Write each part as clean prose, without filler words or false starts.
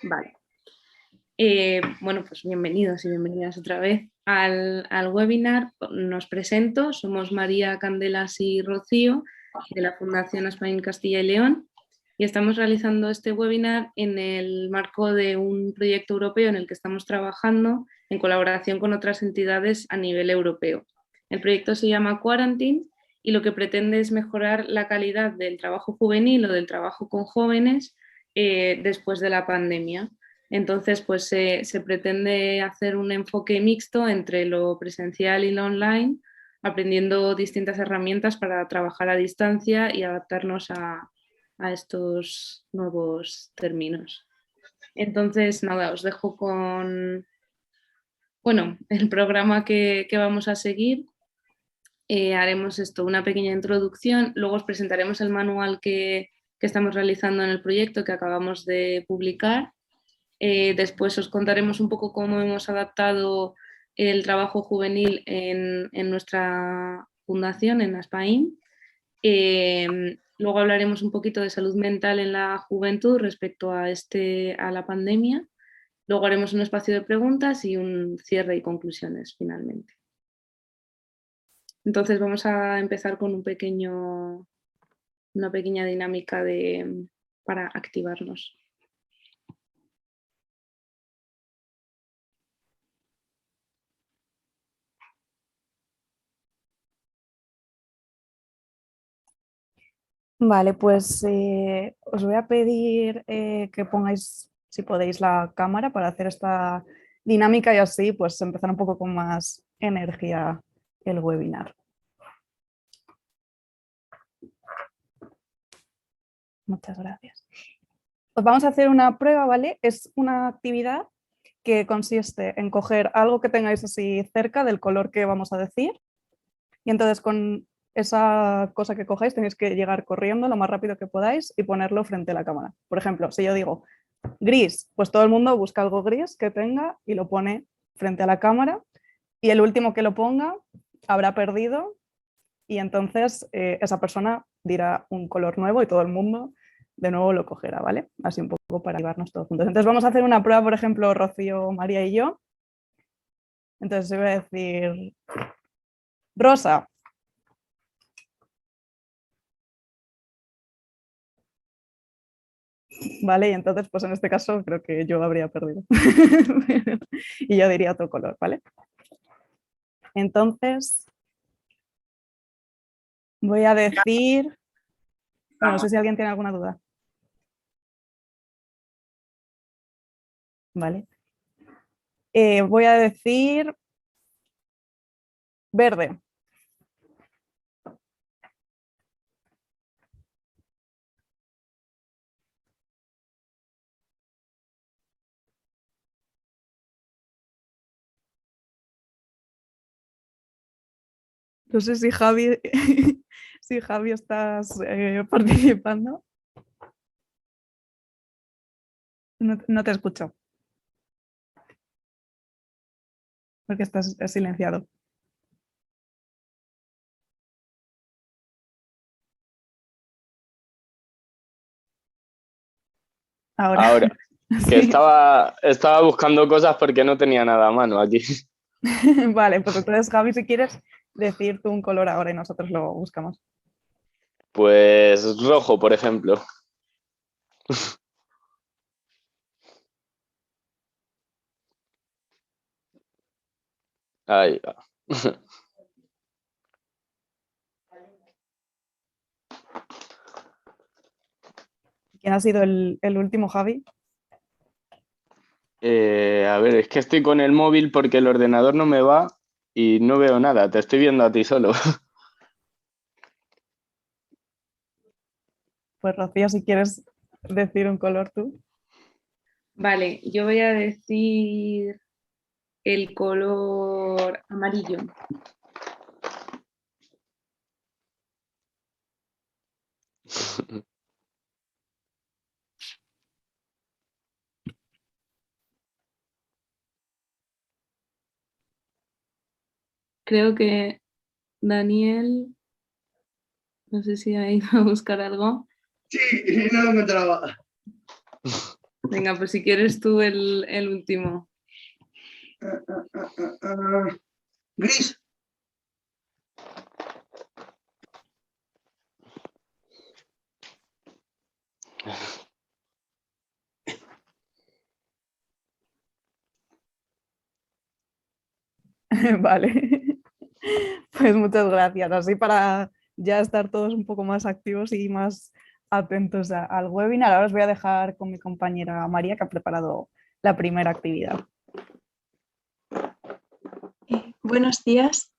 Vale. Bueno, pues bienvenidos y bienvenidas otra vez al webinar. Nos presento, somos María Candelas y Rocío de la Fundación España Castilla y León y estamos realizando este webinar en el marco de un proyecto europeo en el que estamos trabajando en colaboración con otras entidades a nivel europeo. El proyecto se llama Quarantine y lo que pretende es mejorar la calidad del trabajo juvenil o del trabajo con jóvenes después de la pandemia. Entonces, pues se pretende hacer un enfoque mixto entre lo presencial y lo online, aprendiendo distintas herramientas para trabajar a distancia y adaptarnos a estos nuevos términos. Entonces, nada, os dejo con, bueno, el programa que vamos a seguir. Haremos esto, una pequeña introducción, luego os presentaremos el manual que estamos realizando en el proyecto que acabamos de publicar. Después os contaremos un poco cómo hemos adaptado el trabajo juvenil en nuestra fundación, en Aspain. Luego hablaremos un poquito de salud mental en la juventud respecto a la pandemia. Luego haremos un espacio de preguntas y un cierre y conclusiones finalmente. Entonces vamos a empezar con una pequeña dinámica para activarnos. Vale, pues os voy a pedir que pongáis, si podéis, la cámara para hacer esta dinámica y así pues empezar un poco con más energía el webinar. Muchas gracias. Os vamos a hacer una prueba, ¿vale? Es una actividad que consiste en coger algo que tengáis así cerca del color que vamos a decir y entonces con esa cosa que cojáis tenéis que llegar corriendo lo más rápido que podáis y ponerlo frente a la cámara. Por ejemplo, si yo digo gris, pues todo el mundo busca algo gris que tenga y lo pone frente a la cámara y el último que lo ponga habrá perdido y entonces esa persona dirá un color nuevo y todo el mundo de nuevo lo cogerá, ¿vale? Así un poco para llevarnos todos juntos. Entonces vamos a hacer una prueba, por ejemplo, Rocío, María y yo. Entonces voy a decir rosa. Vale, y entonces pues en este caso creo que yo habría perdido. Y yo diría otro color, ¿vale? Entonces voy a decir, bueno, no sé si alguien tiene alguna duda. Vale. Voy a decir verde. No sé si Javi, si Javi estás participando. No te escucho. Porque estás silenciado. Ahora, que Sí. estaba buscando cosas porque no tenía nada a mano aquí. Vale, pues entonces Javi, si quieres decir tú un color ahora y nosotros lo buscamos. Pues rojo, por ejemplo. Ahí va. ¿Quién ha sido el último, Javi? A ver, es que estoy con el móvil porque el ordenador no me va y no veo nada. Te estoy viendo a ti solo. Pues Rocío, si quieres decir un color tú. Vale, yo voy a decir el color amarillo. Creo que Daniel, no sé si ha ido a buscar algo. Sí, no lo encontraba. Venga, pues si quieres tú el último. Gris. Vale, pues muchas gracias. Así para ya estar todos un poco más activos y más atentos al webinar. Ahora os voy a dejar con mi compañera María, que ha preparado la primera actividad. Buenos días.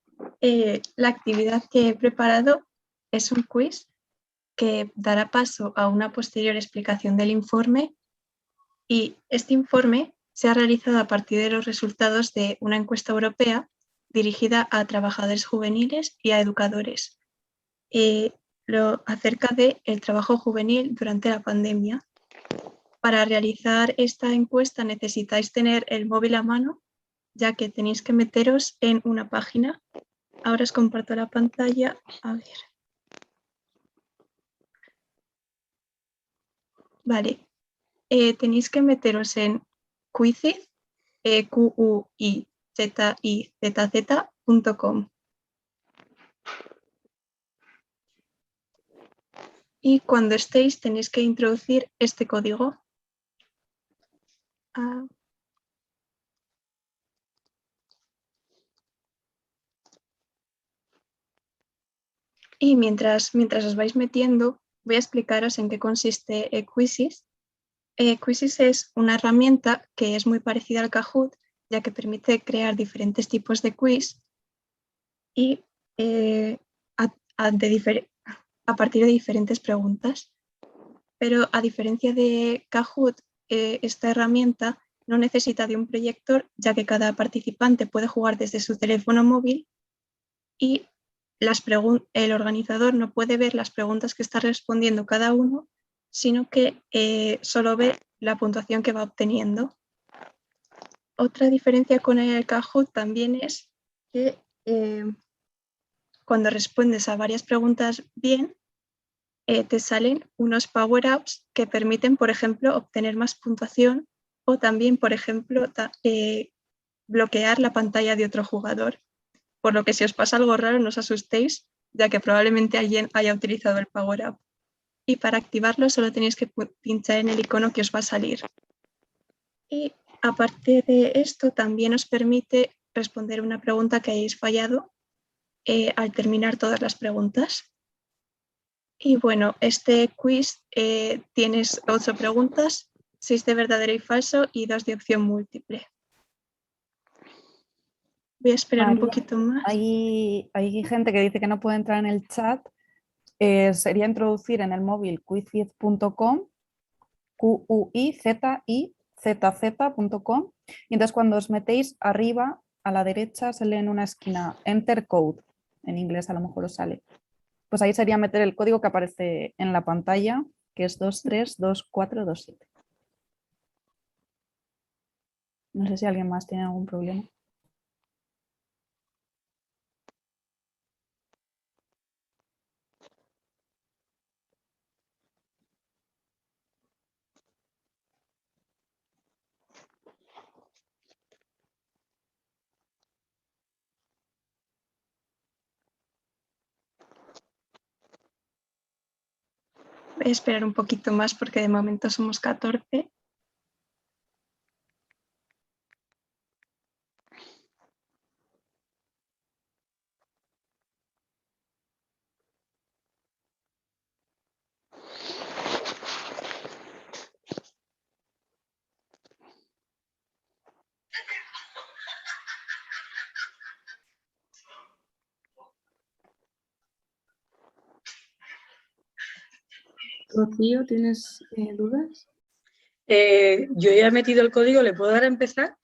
La actividad que he preparado es un quiz que dará paso a una posterior explicación del informe, y este informe se ha realizado a partir de los resultados de una encuesta europea dirigida a trabajadores juveniles y a educadores acerca del trabajo juvenil durante la pandemia. Para realizar esta encuesta necesitáis tener el móvil a mano, ya que tenéis que meteros en una página. Ahora os comparto la pantalla. A ver. Vale. Tenéis que meteros en Quizizz, QUIZIZZ.com. Y cuando estéis tenéis que introducir este código. Y mientras os vais metiendo, voy a explicaros en qué consiste Quizizz. Quizizz es una herramienta que es muy parecida al Kahoot, ya que permite crear diferentes tipos de quiz y a partir de diferentes preguntas. Pero a diferencia de Kahoot, esta herramienta no necesita de un proyector, ya que cada participante puede jugar desde su teléfono móvil, y el organizador no puede ver las preguntas que está respondiendo cada uno, sino que solo ve la puntuación que va obteniendo. Otra diferencia con el Kahoot también es que cuando respondes a varias preguntas bien, te salen unos power-ups que permiten, por ejemplo, obtener más puntuación, o también, por ejemplo, bloquear la pantalla de otro jugador. Por lo que si os pasa algo raro, no os asustéis, ya que probablemente alguien haya utilizado el power-up. Y para activarlo solo tenéis que pinchar en el icono que os va a salir. Y aparte de esto, también os permite responder una pregunta que hayáis fallado al terminar todas las preguntas. Y bueno, este quiz tienes 8 preguntas, 6 de verdadero y falso y 2 de opción múltiple. Voy a esperar María, un poquito más. Hay gente que dice que no puede entrar en el chat. Sería introducir en el móvil quizizz.com, QUIZIZZ.com, y entonces cuando os metéis arriba a la derecha sale en una esquina Enter Code, en inglés a lo mejor os sale. Pues ahí sería meter el código que aparece en la pantalla, que es 232427. No sé si alguien más tiene algún problema. Voy a esperar un poquito más porque de momento somos 14. Rocío, ¿tienes dudas? Yo ya he metido el código, ¿le puedo dar a empezar?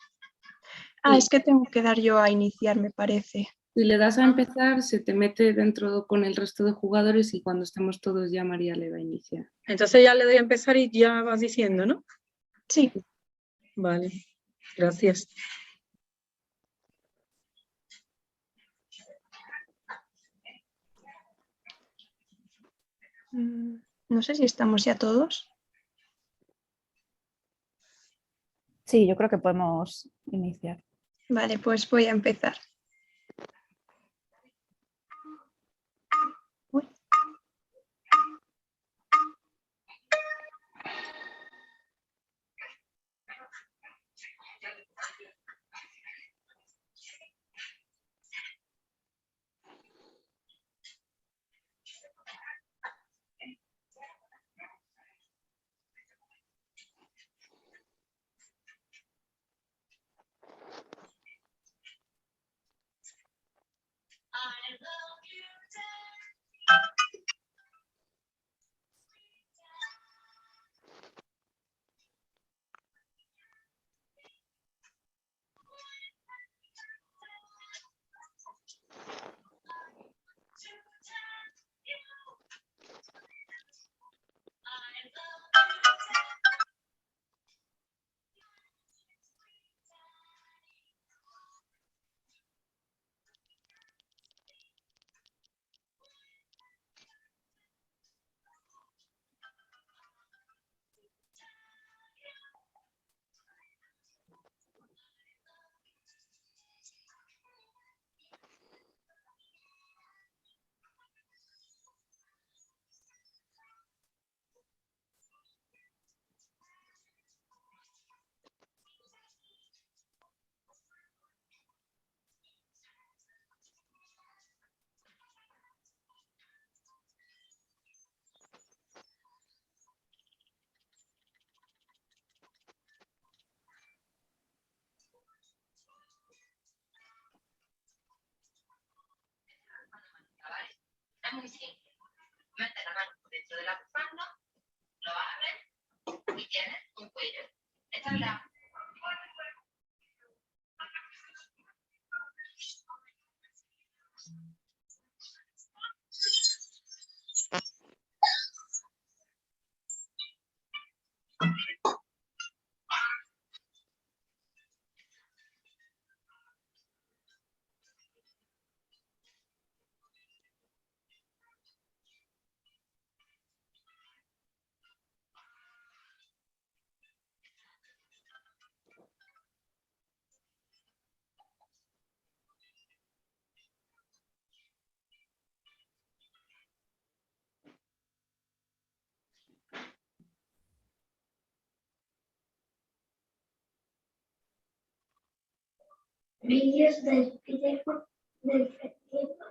Es que tengo que dar yo a iniciar, me parece. Si le das a empezar, se te mete dentro con el resto de jugadores y cuando estemos todos ya María le va a iniciar. Entonces ya le doy a empezar y ya vas diciendo, ¿no? Sí. Vale, gracias. No sé si estamos ya todos. Sí, yo creo que podemos iniciar. Vale, pues voy a empezar. Uy. Es muy simple. Metes la mano dentro de la bufanda, lo abres y tienes un cuello. Esta es la... Vídeos del teléfono del teléfono.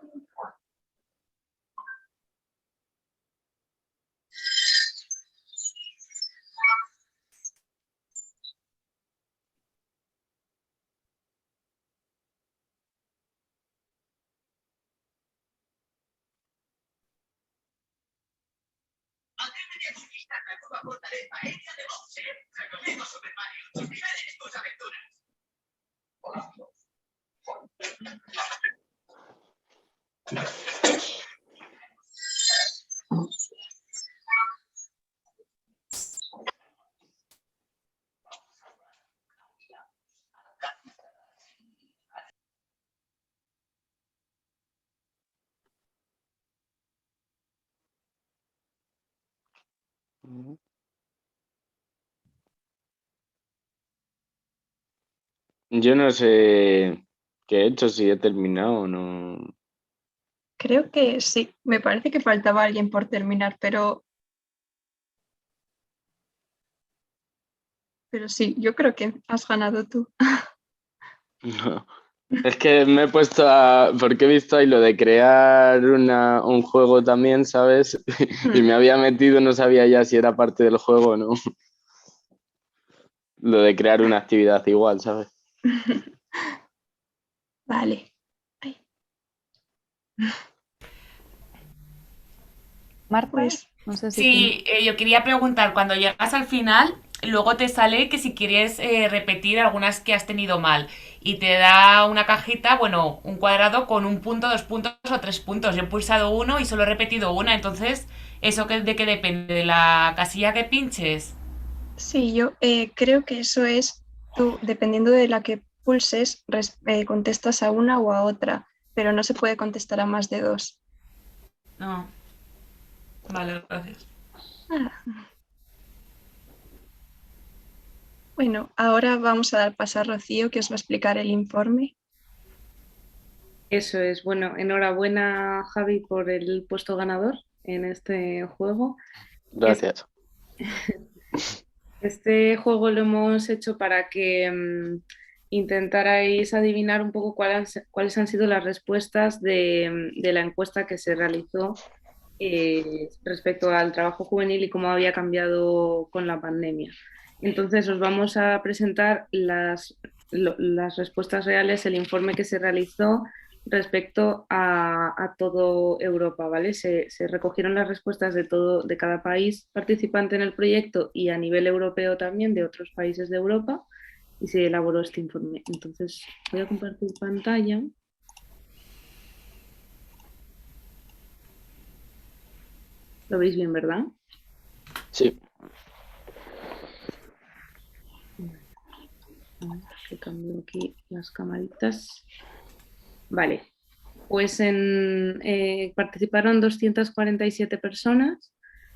Yo no sé qué he hecho, si he terminado o no. Creo que sí, me parece que faltaba alguien por terminar, pero sí, yo creo que has ganado tú. No. Es que me he puesto a... Porque he visto ahí lo de crear un juego también, ¿sabes? Y me había metido, no sabía ya si era parte del juego o no. Lo de crear una actividad igual, ¿sabes? Vale. Ay, Marta, pues no sé si tienes... Sí, yo quería preguntar, cuando llegas al final, luego te sale que si quieres repetir algunas que has tenido mal y te da una cajita, bueno, un cuadrado con un punto, 2 puntos o 3 puntos. Yo he pulsado uno y solo he repetido una, entonces, ¿de qué depende? ¿De la casilla que pinches? sí, yo creo que eso es tú, dependiendo de la que pulses, contestas a una o a otra, pero no se puede contestar a más de dos. No, vale, gracias. Ah, Bueno, ahora vamos a dar paso a Rocío, que os va a explicar el informe. Eso es, bueno, enhorabuena Javi por el puesto ganador en este juego. Gracias. Este juego lo hemos hecho para que intentarais adivinar un poco cuáles han sido las respuestas de la encuesta que se realizó respecto al trabajo juvenil y cómo había cambiado con la pandemia. Entonces os vamos a presentar las respuestas reales, el informe que se realizó respecto a todo Europa, ¿vale? Se recogieron las respuestas de cada país participante en el proyecto y a nivel europeo también de otros países de Europa y se elaboró este informe. Entonces voy a compartir pantalla. ¿Lo veis bien, verdad? Sí. Que cambio aquí las camaritas. Vale, pues participaron 247 personas,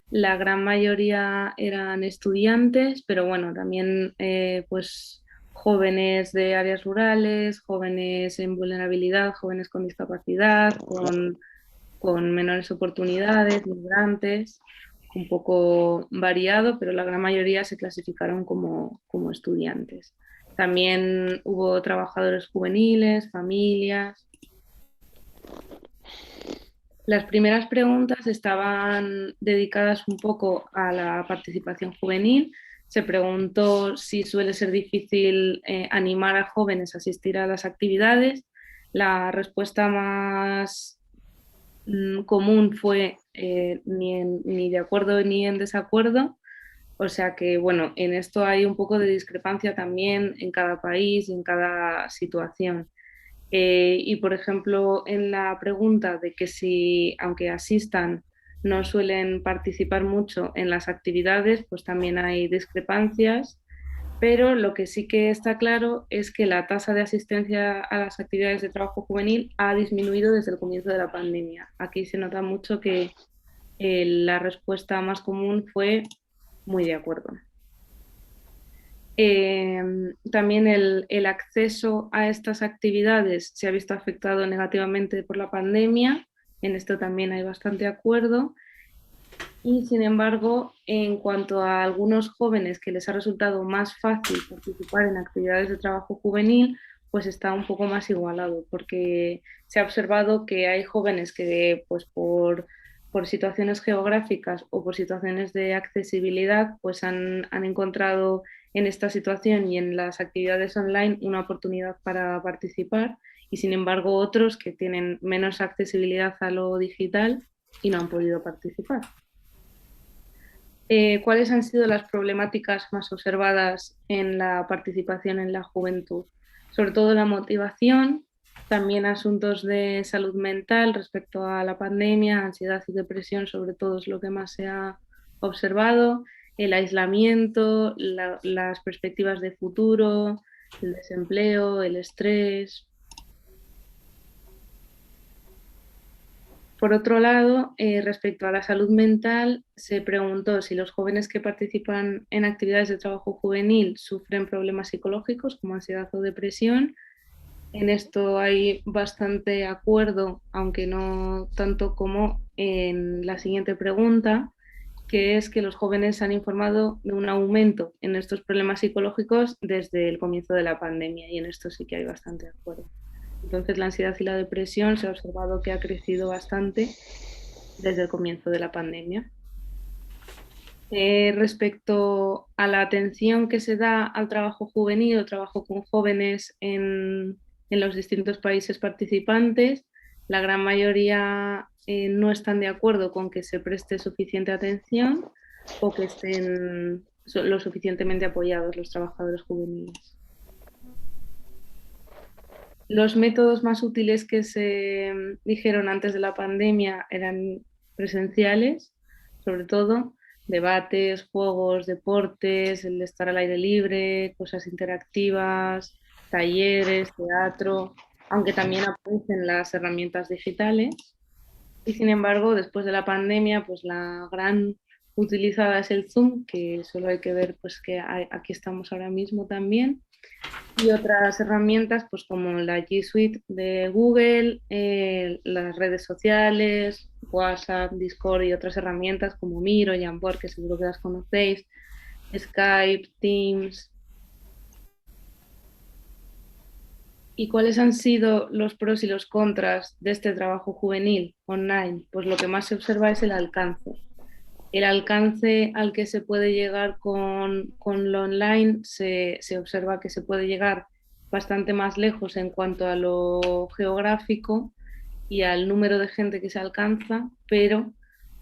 la gran mayoría eran estudiantes, pero bueno, también pues jóvenes de áreas rurales, jóvenes en vulnerabilidad, jóvenes con discapacidad, con menores oportunidades, migrantes, un poco variado, pero la gran mayoría se clasificaron como estudiantes. También hubo trabajadores juveniles, familias. Las primeras preguntas estaban dedicadas un poco a la participación juvenil. Se preguntó si suele ser difícil animar a jóvenes a asistir a las actividades. La respuesta más común fue ni de acuerdo ni en desacuerdo. O sea que, bueno, en esto hay un poco de discrepancia también en cada país y en cada situación. Y, por ejemplo, en la pregunta de que si, aunque asistan, no suelen participar mucho en las actividades, pues también hay discrepancias. Pero lo que sí que está claro es que la tasa de asistencia a las actividades de trabajo juvenil ha disminuido desde el comienzo de la pandemia. Aquí se nota mucho que la respuesta más común fue muy de acuerdo. También el acceso a estas actividades se ha visto afectado negativamente por la pandemia. En esto también hay bastante acuerdo. Y sin embargo, en cuanto a algunos jóvenes que les ha resultado más fácil participar en actividades de trabajo juvenil, pues está un poco más igualado, porque se ha observado que hay jóvenes que, pues por situaciones geográficas o por situaciones de accesibilidad, pues han encontrado en esta situación y en las actividades online una oportunidad para participar, y sin embargo otros que tienen menos accesibilidad a lo digital y no han podido participar. ¿Cuáles han sido las problemáticas más observadas en la participación en la juventud? Sobre todo la motivación, también asuntos de salud mental respecto a la pandemia, ansiedad y depresión, sobre todo es lo que más se ha observado, el aislamiento, las perspectivas de futuro, el desempleo, el estrés. Por otro lado, respecto a la salud mental, se preguntó si los jóvenes que participan en actividades de trabajo juvenil sufren problemas psicológicos como ansiedad o depresión. En esto hay bastante acuerdo, aunque no tanto como en la siguiente pregunta, que es que los jóvenes han informado de un aumento en estos problemas psicológicos desde el comienzo de la pandemia, y en esto sí que hay bastante acuerdo. Entonces, la ansiedad y la depresión se ha observado que ha crecido bastante desde el comienzo de la pandemia. Respecto a la atención que se da al trabajo juvenil o trabajo con jóvenes en los distintos países participantes, la gran mayoría no están de acuerdo con que se preste suficiente atención o que estén lo suficientemente apoyados los trabajadores juveniles. Los métodos más útiles que se dijeron antes de la pandemia eran presenciales, sobre todo, debates, juegos, deportes, el estar al aire libre, cosas interactivas, talleres, teatro, aunque también aparecen las herramientas digitales. Y sin embargo, después de la pandemia, pues la gran utilizada es el Zoom, que solo hay que ver pues, que aquí estamos ahora mismo también. Y otras herramientas pues, como la G Suite de Google, las redes sociales, WhatsApp, Discord y otras herramientas como Miro, Jamboard, que seguro que las conocéis, Skype, Teams. ¿Y cuáles han sido los pros y los contras de este trabajo juvenil online? Pues lo que más se observa es el alcance. El alcance al que se puede llegar con lo online se observa que se puede llegar bastante más lejos en cuanto a lo geográfico y al número de gente que se alcanza, pero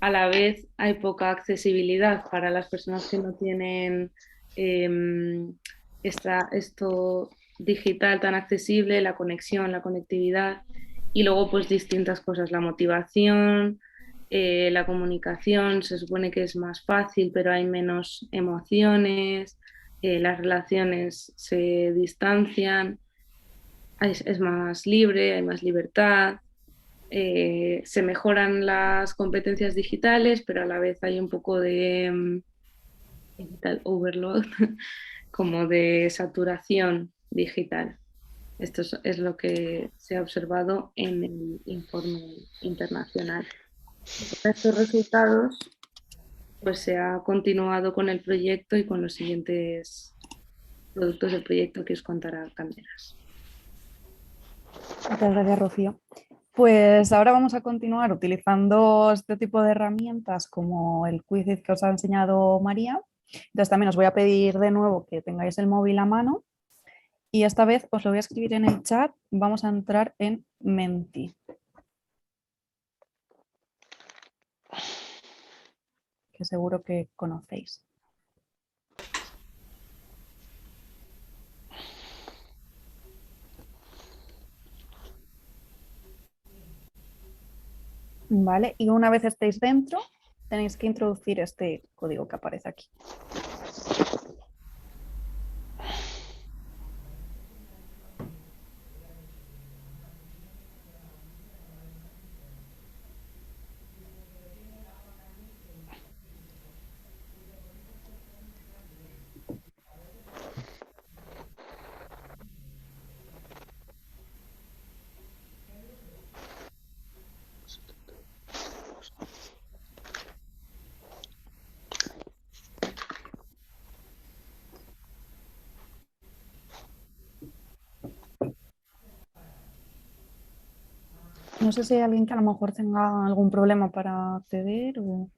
a la vez hay poca accesibilidad para las personas que no tienen esto digital tan accesible, la conexión, la conectividad y luego pues distintas cosas, la motivación, la comunicación se supone que es más fácil, pero hay menos emociones, las relaciones se distancian, es más libre, hay más libertad, se mejoran las competencias digitales, pero a la vez hay un poco de digital overload, como de saturación digital. Esto es lo que se ha observado en el informe internacional. Con estos resultados, pues se ha continuado con el proyecto y con los siguientes productos del proyecto que os contará Candelas. Muchas gracias, Rocío. Pues ahora vamos a continuar utilizando este tipo de herramientas como el Quizlet que os ha enseñado María. Entonces también os voy a pedir de nuevo que tengáis el móvil a mano y esta vez os lo voy a escribir en el chat. Vamos a entrar en Menti, que seguro que conocéis. Vale, y una vez estéis dentro, tenéis que introducir este código que aparece aquí. No sé si hay alguien que a lo mejor tenga algún problema para acceder o...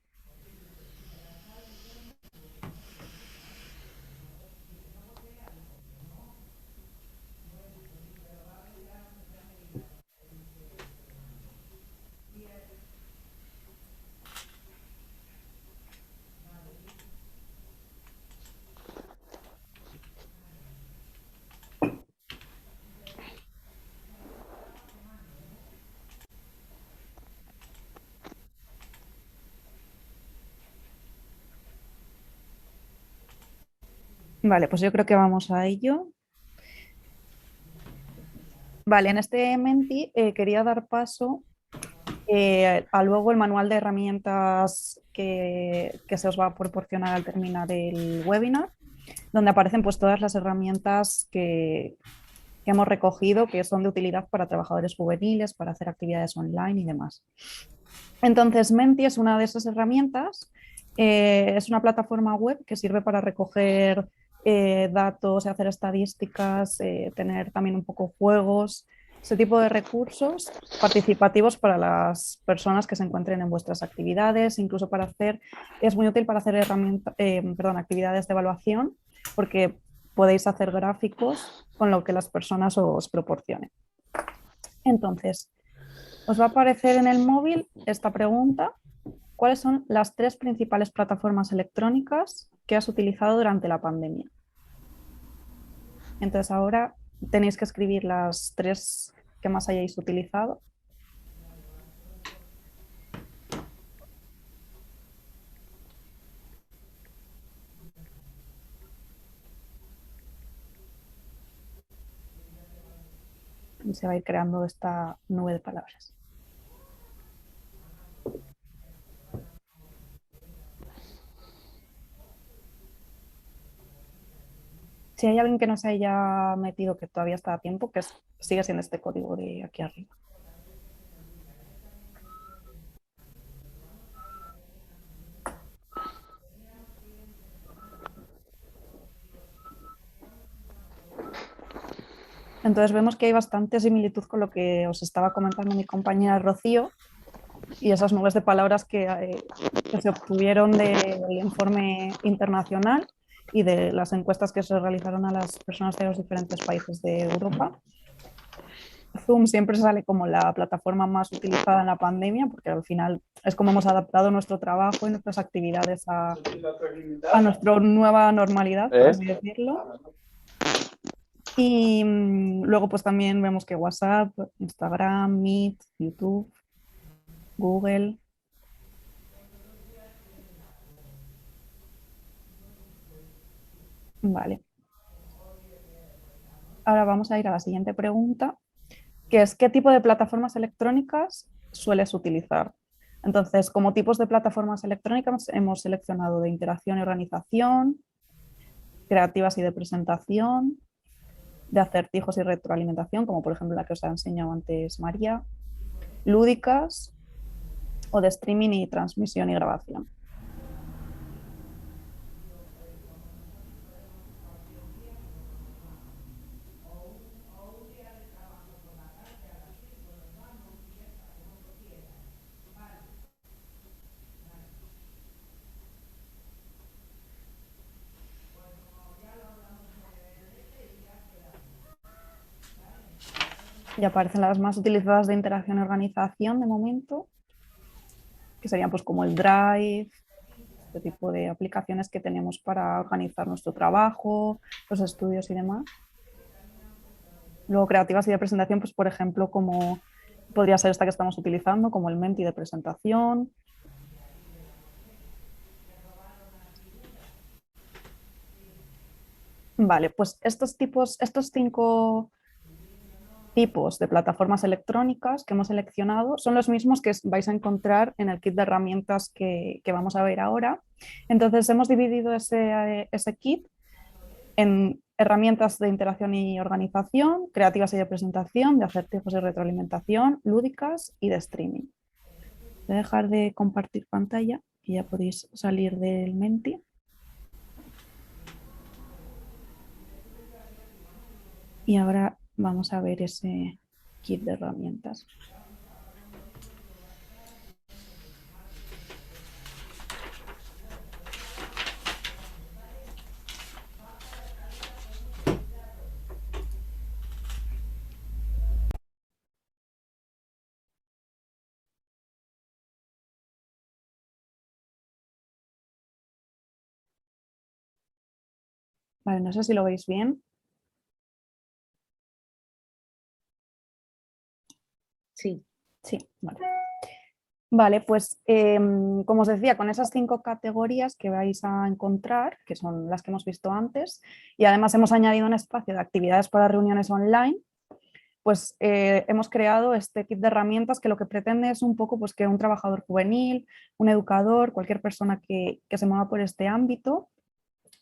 Vale, pues yo creo que vamos a ello. Vale, en este Menti quería dar paso a luego el manual de herramientas que se os va a proporcionar al terminar el webinar, donde aparecen pues todas las herramientas que hemos recogido que son de utilidad para trabajadores juveniles, para hacer actividades online y demás. Entonces, Menti es una de esas herramientas, es una plataforma web que sirve para recoger datos, hacer estadísticas, tener también un poco juegos, ese tipo de recursos participativos para las personas que se encuentren en vuestras actividades, incluso para hacer, es muy útil para hacer actividades de evaluación, porque podéis hacer gráficos con lo que las personas os proporcionen. Entonces, os va a aparecer en el móvil esta pregunta: ¿cuáles son las 3 principales plataformas electrónicas que has utilizado durante la pandemia? Entonces ahora tenéis que escribir las 3 que más hayáis utilizado. Y se va a ir creando esta nube de palabras. Si hay alguien que no se haya metido, que todavía está a tiempo, sigue siendo este código de aquí arriba. Entonces vemos que hay bastante similitud con lo que os estaba comentando mi compañera Rocío y esas nubes de palabras que se obtuvieron del informe internacional y de las encuestas que se realizaron a las personas de los diferentes países de Europa. Zoom siempre sale como la plataforma más utilizada en la pandemia porque al final es como hemos adaptado nuestro trabajo y nuestras actividades a nuestra nueva normalidad, por así decirlo. Y luego pues también vemos que WhatsApp, Instagram, Meet, YouTube, Google. Vale. Ahora vamos a ir a la siguiente pregunta, que es ¿qué tipo de plataformas electrónicas sueles utilizar? Entonces, como tipos de plataformas electrónicas hemos seleccionado de interacción y organización, creativas y de presentación, de acertijos y retroalimentación, como por ejemplo la que os ha enseñado antes María, lúdicas o de streaming y transmisión y grabación. Y aparecen las más utilizadas de interacción y organización de momento, que serían pues como el Drive, este tipo de aplicaciones que tenemos para organizar nuestro trabajo, los estudios y demás. Luego creativas y de presentación, pues por ejemplo, como podría ser esta que estamos utilizando, como el Menti de presentación. Vale, pues estos 5 tipos de plataformas electrónicas que hemos seleccionado son los mismos que vais a encontrar en el kit de herramientas que vamos a ver ahora. Entonces hemos dividido ese kit en herramientas de interacción y organización, creativas y de presentación, de acertijos y retroalimentación, lúdicas y de streaming. Voy a dejar de compartir pantalla y ya podéis salir del Menti. Y ahora vamos a ver ese kit de herramientas. Vale, no sé si lo veis bien. Sí. Sí, vale. Vale, pues como os decía, con esas 5 categorías que vais a encontrar, que son las que hemos visto antes, y además hemos añadido un espacio de actividades para reuniones online, pues hemos creado este kit de herramientas que lo que pretende es un poco pues, que un trabajador juvenil, un educador, cualquier persona que se mueva por este ámbito,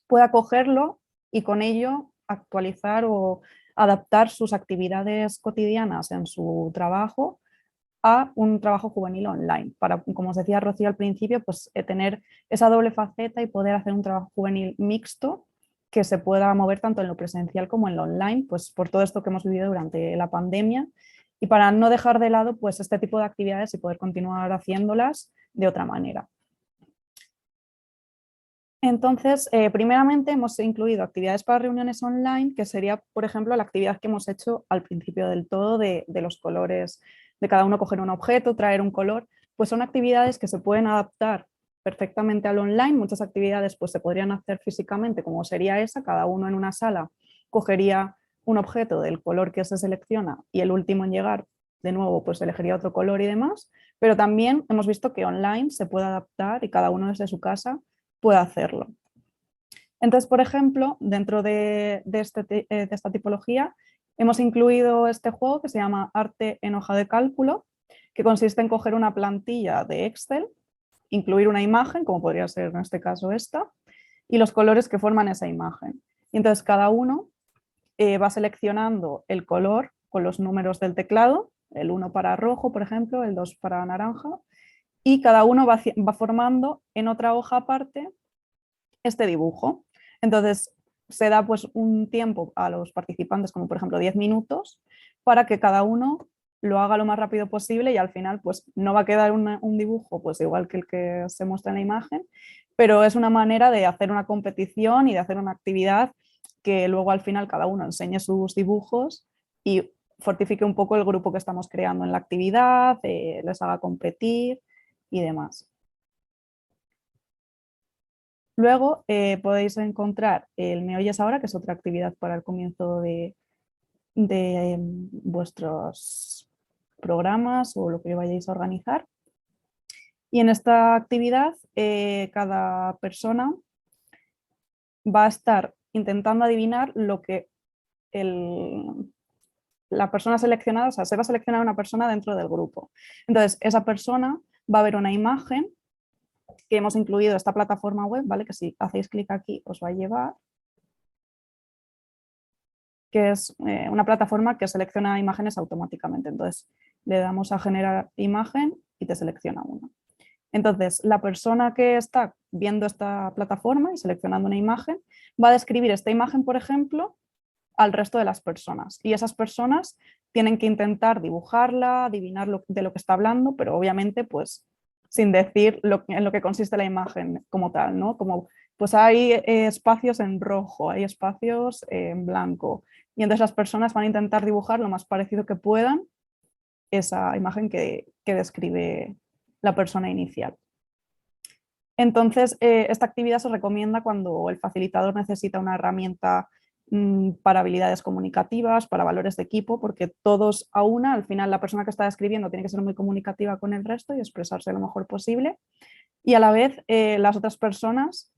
pueda cogerlo y con ello actualizar o adaptar sus actividades cotidianas en su trabajo a un trabajo juvenil online, para, como os decía Rocío al principio, pues tener esa doble faceta y poder hacer un trabajo juvenil mixto que se pueda mover tanto en lo presencial como en lo online, pues por todo esto que hemos vivido durante la pandemia y para no dejar de lado pues este tipo de actividades y poder continuar haciéndolas de otra manera. Entonces, primeramente hemos incluido actividades para reuniones online, que sería, por ejemplo, la actividad que hemos hecho al principio del todo de los colores, de cada uno coger un objeto, traer un color, pues son actividades que se pueden adaptar perfectamente al online. Muchas actividades pues se podrían hacer físicamente, como sería esa, cada uno en una sala cogería un objeto del color que se selecciona y el último en llegar, de nuevo, pues elegiría otro color y demás, pero también hemos visto que online se puede adaptar y cada uno desde su casa puede hacerlo. Entonces, por ejemplo, dentro de esta tipología hemos incluido este juego que se llama Arte en hoja de cálculo, que consiste en coger una plantilla de Excel, incluir una imagen, como podría ser en este caso esta, y los colores que forman esa imagen. Y entonces cada uno va seleccionando el color con los números del teclado, el 1 para rojo, por ejemplo, el 2 para naranja, y cada uno va formando en otra hoja aparte este dibujo. Entonces se da pues un tiempo a los participantes, como por ejemplo 10 minutos, para que cada uno lo haga lo más rápido posible y al final pues no va a quedar un dibujo pues igual que el que se muestra en la imagen, pero es una manera de hacer una competición y de hacer una actividad que luego al final cada uno enseñe sus dibujos y fortifique un poco el grupo que estamos creando en la actividad, les haga competir y demás. Luego podéis encontrar el Me Oyes Ahora, que es otra actividad para el comienzo de vuestros programas o lo que vayáis a organizar. Y en esta actividad cada persona va a estar intentando adivinar lo que la persona seleccionada, o sea, se va a seleccionar una persona dentro del grupo. Entonces, esa persona va a ver una imagen que hemos incluido esta plataforma web, ¿vale? Que si hacéis clic aquí os va a llevar, que es una plataforma que selecciona imágenes automáticamente. Entonces, le damos a generar imagen y te selecciona una. Entonces, la persona que está viendo esta plataforma y seleccionando una imagen va a describir esta imagen, por ejemplo, al resto de las personas. Y esas personas tienen que intentar dibujarla, adivinar de lo que está hablando, pero obviamente pues sin decir en lo que consiste la imagen como tal, ¿no? Como pues hay espacios en rojo, hay espacios en blanco. Y entonces las personas van a intentar dibujar lo más parecido que puedan esa imagen que describe la persona inicial. Entonces, esta actividad se recomienda cuando el facilitador necesita una herramienta para habilidades comunicativas, para valores de equipo, porque todos a una, al final la persona que está escribiendo tiene que ser muy comunicativa con el resto y expresarse lo mejor posible. Y a la vez las otras personas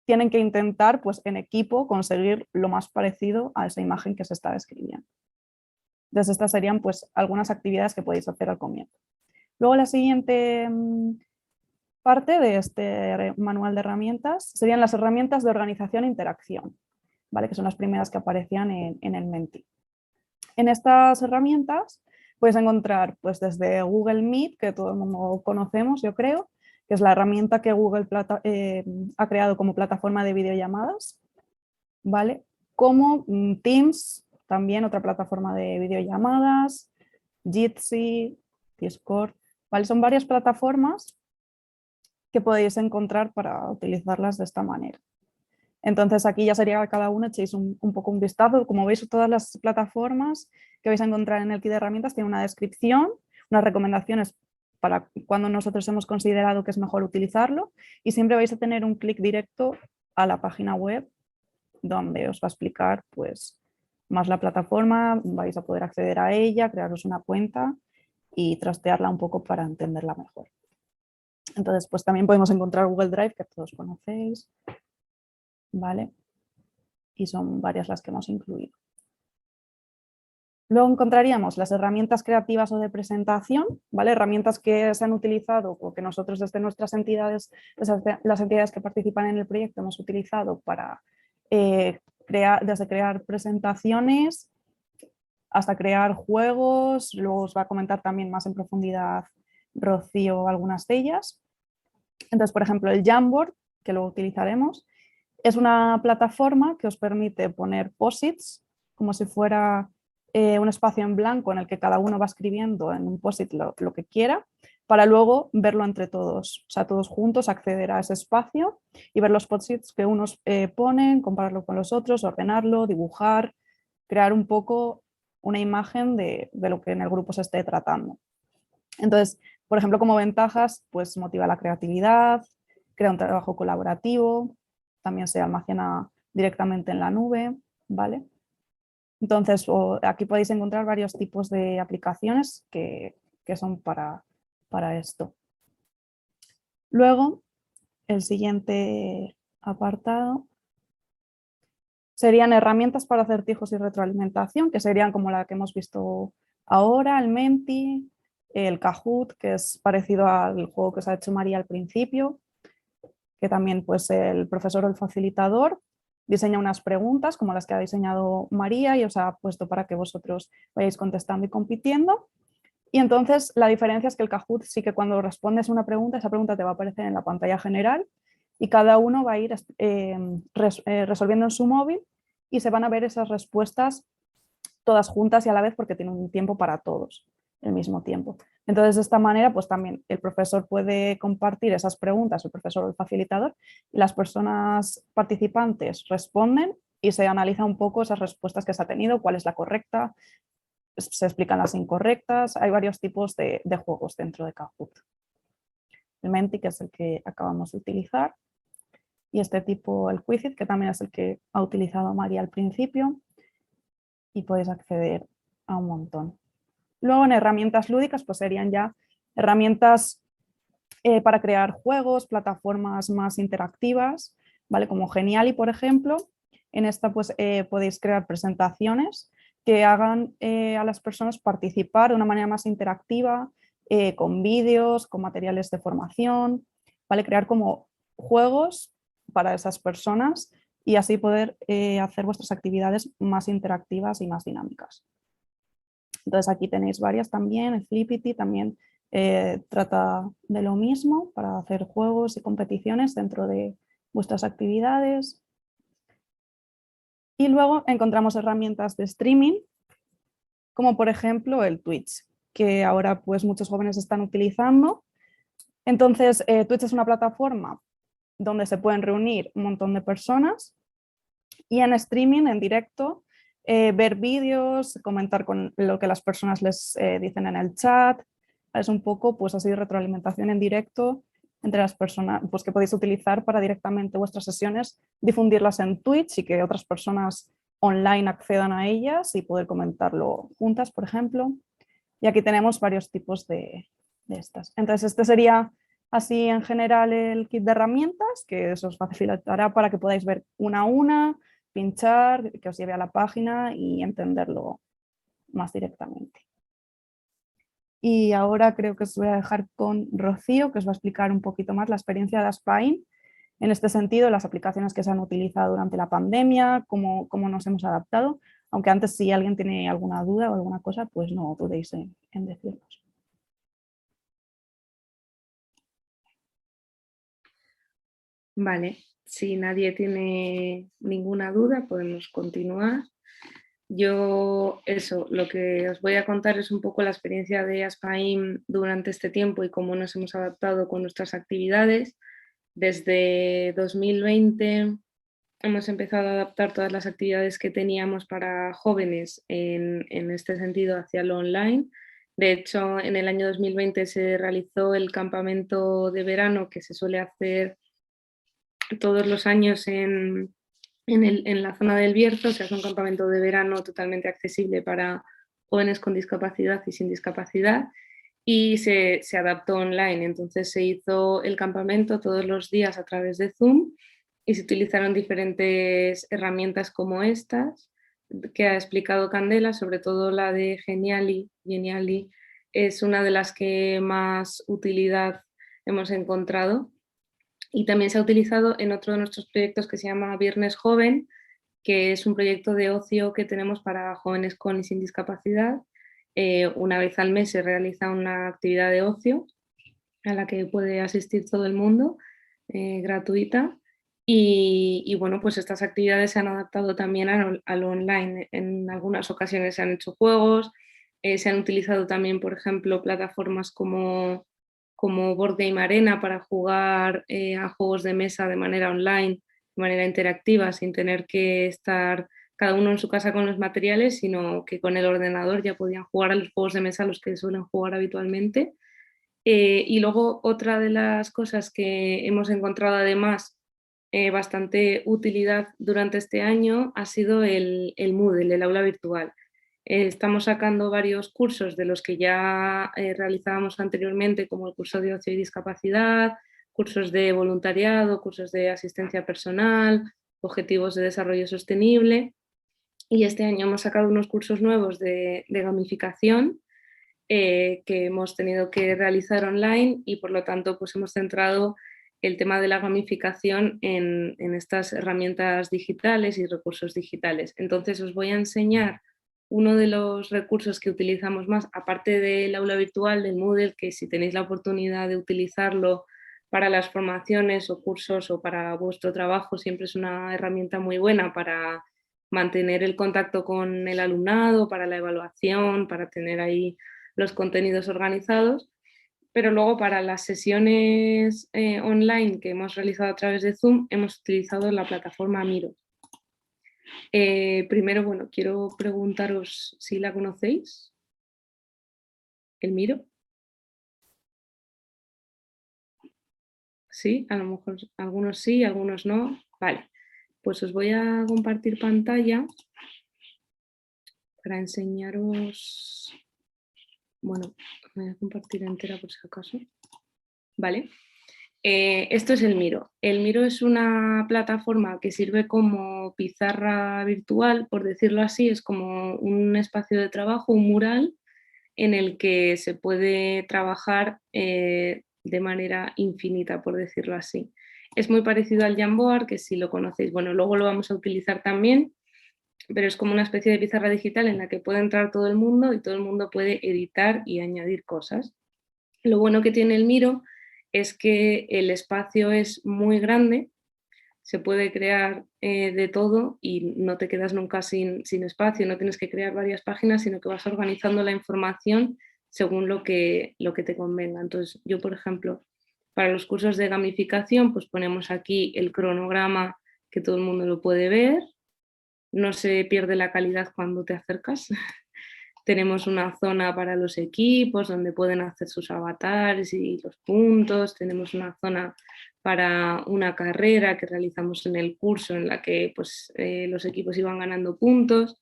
tienen que intentar, pues en equipo, conseguir lo más parecido a esa imagen que se está describiendo. Entonces, estas serían pues algunas actividades que podéis hacer al comienzo. Luego la siguiente parte de este manual de herramientas serían las herramientas de organización e interacción, ¿vale? Que son las primeras que aparecían en el Menti. En estas herramientas puedes encontrar pues, desde Google Meet, que todo el mundo conocemos, yo creo, que es la herramienta que Google ha creado como plataforma de videollamadas, ¿vale? Como Teams, también otra plataforma de videollamadas, Jitsi, Discord, ¿vale? Son varias plataformas que podéis encontrar para utilizarlas de esta manera. Entonces aquí ya sería que cada uno echéis un poco un vistazo. Como veis, todas las plataformas que vais a encontrar en el kit de herramientas tienen una descripción, unas recomendaciones para cuando nosotros hemos considerado que es mejor utilizarlo y siempre vais a tener un clic directo a la página web donde os va a explicar pues, más la plataforma, vais a poder acceder a ella, crearos una cuenta y trastearla un poco para entenderla mejor. Entonces, pues también podemos encontrar Google Drive, que todos conocéis, ¿vale? Y son varias las que hemos incluido. Luego encontraríamos las herramientas creativas o de presentación, ¿vale? Herramientas que se han utilizado o que nosotros desde nuestras entidades, las entidades que participan en el proyecto hemos utilizado para desde crear presentaciones hasta crear juegos. Luego os va a comentar también más en profundidad Rocío algunas de ellas. Entonces, por ejemplo, el Jamboard, que lo utilizaremos, es una plataforma que os permite poner posits como si fuera un espacio en blanco en el que cada uno va escribiendo en un posit lo que quiera, para luego verlo entre todos, o sea, todos juntos acceder a ese espacio y ver los posits que unos ponen, compararlo con los otros, ordenarlo, dibujar, crear un poco una imagen de lo que en el grupo se esté tratando. Entonces, por ejemplo, como ventajas, pues motiva la creatividad, crea un trabajo colaborativo, también se almacena directamente en la nube, ¿vale? Entonces, aquí podéis encontrar varios tipos de aplicaciones que son para esto. Luego, el siguiente apartado serían herramientas para acertijos y retroalimentación, que serían como la que hemos visto ahora, el Menti, el Kahoot, que es parecido al juego que os ha hecho María al principio, que también pues el profesor o el facilitador diseña unas preguntas como las que ha diseñado María y os ha puesto para que vosotros vayáis contestando y compitiendo. Y entonces la diferencia es que el Kahoot sí que cuando respondes una pregunta, esa pregunta te va a aparecer en la pantalla general y cada uno va a ir resolviendo en su móvil y se van a ver esas respuestas todas juntas y a la vez porque tiene un tiempo para todos, el mismo tiempo. Entonces, de esta manera, pues también el profesor puede compartir esas preguntas, el profesor o el facilitador, y las personas participantes responden y se analiza un poco esas respuestas que se ha tenido, cuál es la correcta, se explican las incorrectas, hay varios tipos de juegos dentro de Kahoot. El Menti, que es el que acabamos de utilizar, y este tipo, el Quizlet, que también es el que ha utilizado María al principio, y podéis acceder a un montón. Luego en herramientas lúdicas pues serían ya herramientas para crear juegos, plataformas más interactivas, ¿vale? Como Geniali, por ejemplo. En esta pues podéis crear presentaciones que hagan a las personas participar de una manera más interactiva, con vídeos, con materiales de formación, ¿vale? Crear como juegos para esas personas y así poder hacer vuestras actividades más interactivas y más dinámicas. Entonces aquí tenéis varias también, el Flippity también trata de lo mismo para hacer juegos y competiciones dentro de vuestras actividades. Y luego encontramos herramientas de streaming, como por ejemplo el Twitch, que ahora pues muchos jóvenes están utilizando. Entonces Twitch es una plataforma donde se pueden reunir un montón de personas y en streaming, en directo, ver vídeos, comentar con lo que las personas les dicen en el chat. Es un poco pues así retroalimentación en directo entre las personas pues, que podéis utilizar para directamente vuestras sesiones, difundirlas en Twitch y que otras personas online accedan a ellas y poder comentarlo juntas, por ejemplo. Y aquí tenemos varios tipos de estas. Entonces este sería así en general el kit de herramientas, que eso os facilitará para que podáis ver una a una, pinchar, que os lleve a la página y entenderlo más directamente. Y ahora creo que os voy a dejar con Rocío, que os va a explicar un poquito más la experiencia de Aspine. En este sentido, las aplicaciones que se han utilizado durante la pandemia, cómo nos hemos adaptado. Aunque antes, si alguien tiene alguna duda o alguna cosa, pues no dudéis en decirnos. Vale, si nadie tiene ninguna duda, podemos continuar. Yo, lo que os voy a contar es un poco la experiencia de Aspine durante este tiempo y cómo nos hemos adaptado con nuestras actividades. Desde 2020 hemos empezado a adaptar todas las actividades que teníamos para jóvenes en este sentido hacia lo online. De hecho, en el año 2020 se realizó el campamento de verano que se suele hacer todos los años en la zona del Bierzo. O sea, es un campamento de verano totalmente accesible para jóvenes con discapacidad y sin discapacidad y se adaptó online. Entonces se hizo el campamento todos los días a través de Zoom y se utilizaron diferentes herramientas como estas que ha explicado Candela, sobre todo la de Geniali. Geniali es una de las que más utilidad hemos encontrado. Y también se ha utilizado en otro de nuestros proyectos que se llama Viernes Joven, que es un proyecto de ocio que tenemos para jóvenes con y sin discapacidad. Una vez al mes se realiza una actividad de ocio a la que puede asistir todo el mundo, gratuita. Y bueno, pues estas actividades se han adaptado también a lo online. En algunas ocasiones se han hecho juegos, se han utilizado también, por ejemplo, plataformas como Board Game Arena para jugar a juegos de mesa de manera online, de manera interactiva, sin tener que estar cada uno en su casa con los materiales, sino que con el ordenador ya podían jugar a los juegos de mesa a los que suelen jugar habitualmente. Y luego otra de las cosas que hemos encontrado además bastante utilidad durante este año ha sido el Moodle, el aula virtual. Estamos sacando varios cursos de los que ya realizábamos anteriormente, como el curso de ocio y discapacidad, cursos de voluntariado, cursos de asistencia personal, objetivos de desarrollo sostenible. Y este año hemos sacado unos cursos nuevos de gamificación que hemos tenido que realizar online y por lo tanto pues hemos centrado el tema de la gamificación en estas herramientas digitales y recursos digitales. Entonces os voy a enseñar uno de los recursos que utilizamos más, aparte del aula virtual del Moodle, que si tenéis la oportunidad de utilizarlo para las formaciones o cursos o para vuestro trabajo, siempre es una herramienta muy buena para mantener el contacto con el alumnado, para la evaluación, para tener ahí los contenidos organizados. Pero luego para las sesiones online que hemos realizado a través de Zoom, hemos utilizado la plataforma Miro. Primero, bueno, quiero preguntaros si la conocéis, el Miro. Sí, a lo mejor algunos sí, algunos no. Vale, pues os voy a compartir pantalla para enseñaros. Bueno, voy a compartir entera por si acaso. Vale. Esto es el Miro. El Miro es una plataforma que sirve como pizarra virtual, por decirlo así, es como un espacio de trabajo, un mural, en el que se puede trabajar de manera infinita, por decirlo así. Es muy parecido al Jamboard, que si lo conocéis, bueno, luego lo vamos a utilizar también, pero es como una especie de pizarra digital en la que puede entrar todo el mundo y todo el mundo puede editar y añadir cosas. Lo bueno que tiene el Miro es que el espacio es muy grande, se puede crear de todo y no te quedas nunca sin espacio, no tienes que crear varias páginas, sino que vas organizando la información según lo que te convenga. Entonces, yo, por ejemplo, para los cursos de gamificación, pues ponemos aquí el cronograma que todo el mundo lo puede ver, no se pierde la calidad cuando te acercas. Tenemos una zona para los equipos donde pueden hacer sus avatares y los puntos. Tenemos una zona para una carrera que realizamos en el curso en la que pues, los equipos iban ganando puntos.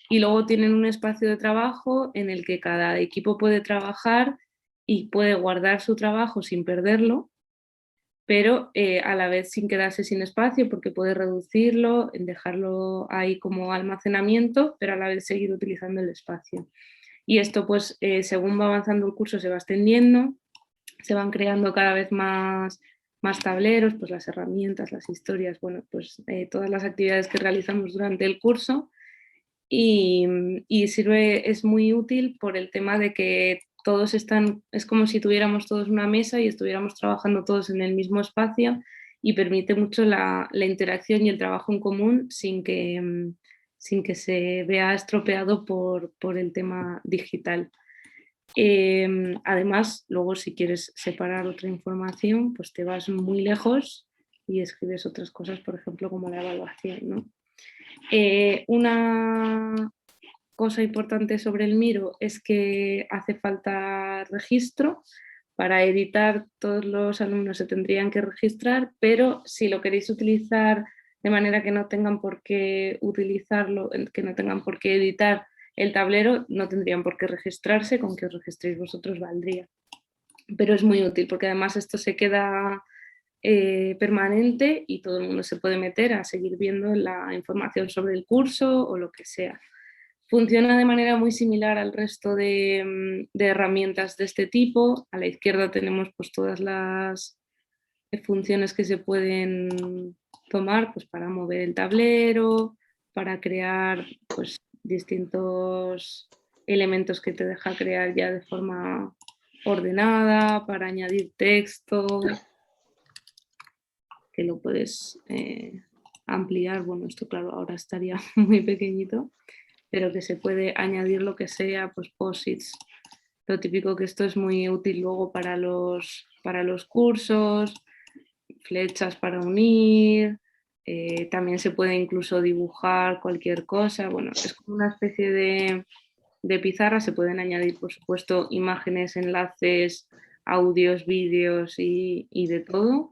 Y luego tienen un espacio de trabajo en el que cada equipo puede trabajar y puede guardar su trabajo sin perderlo, pero a la vez sin quedarse sin espacio, porque puede reducirlo, dejarlo ahí como almacenamiento, pero a la vez seguir utilizando el espacio. Y esto pues según va avanzando el curso se va extendiendo, se van creando cada vez más tableros, pues las herramientas, las historias, bueno, pues todas las actividades que realizamos durante el curso y es muy útil por el tema de que todos es como si tuviéramos todos una mesa y estuviéramos trabajando todos en el mismo espacio y permite mucho la interacción y el trabajo en común sin que se vea estropeado por el tema digital. Además, luego si quieres separar otra información, pues te vas muy lejos y escribes otras cosas, por ejemplo, como la evaluación, ¿no? Una cosa importante sobre el Miro es que hace falta registro. Para editar, todos los alumnos se tendrían que registrar, pero si lo queréis utilizar de manera que no tengan por qué utilizarlo, que no tengan por qué editar el tablero, no tendrían por qué registrarse, con que os registréis vosotros valdría. Pero es muy útil porque además esto se queda permanente y todo el mundo se puede meter a seguir viendo la información sobre el curso o lo que sea. Funciona de manera muy similar al resto de herramientas de este tipo. A la izquierda tenemos pues, todas las funciones que se pueden tomar pues, para mover el tablero, para crear pues, distintos elementos que te deja crear ya de forma ordenada, para añadir texto, que lo puedes ampliar. Bueno, esto claro, ahora estaría muy pequeñito, pero que se puede añadir lo que sea, pues posits. Lo típico que esto es muy útil luego para los cursos, flechas para unir, también se puede incluso dibujar cualquier cosa. Bueno, es como una especie de pizarra, se pueden añadir, por supuesto, imágenes, enlaces, audios, vídeos y de todo.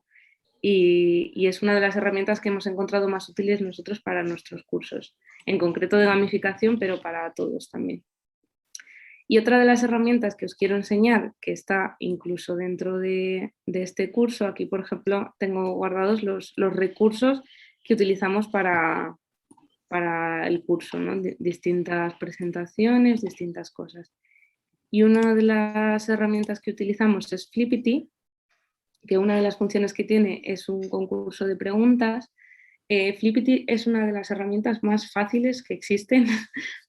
Y es una de las herramientas que hemos encontrado más útiles nosotros para nuestros cursos, en concreto de gamificación, pero para todos también. Y otra de las herramientas que os quiero enseñar, que está incluso dentro de este curso, aquí por ejemplo tengo guardados los recursos que utilizamos para el curso, ¿no? Distintas presentaciones, distintas cosas. Y una de las herramientas que utilizamos es Flippity, que una de las funciones que tiene es un concurso de preguntas. Flippity es una de las herramientas más fáciles que existen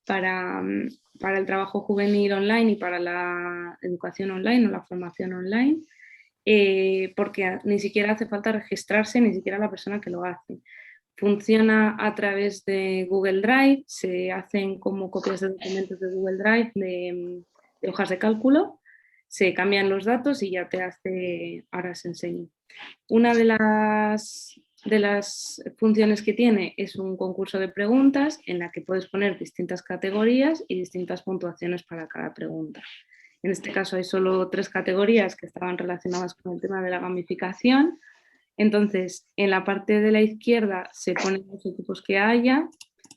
para el trabajo juvenil online y para la educación online o la formación online, porque ni siquiera hace falta registrarse, ni siquiera la persona que lo hace. Funciona a través de Google Drive, se hacen como copias de documentos de Google Drive de hojas de cálculo, se cambian los datos y ya te hace, ahora os enseño. Una de las funciones que tiene es un concurso de preguntas en la que puedes poner distintas categorías y distintas puntuaciones para cada pregunta. En este caso hay solo 3 categorías que estaban relacionadas con el tema de la gamificación. Entonces, en la parte de la izquierda se ponen los equipos que haya,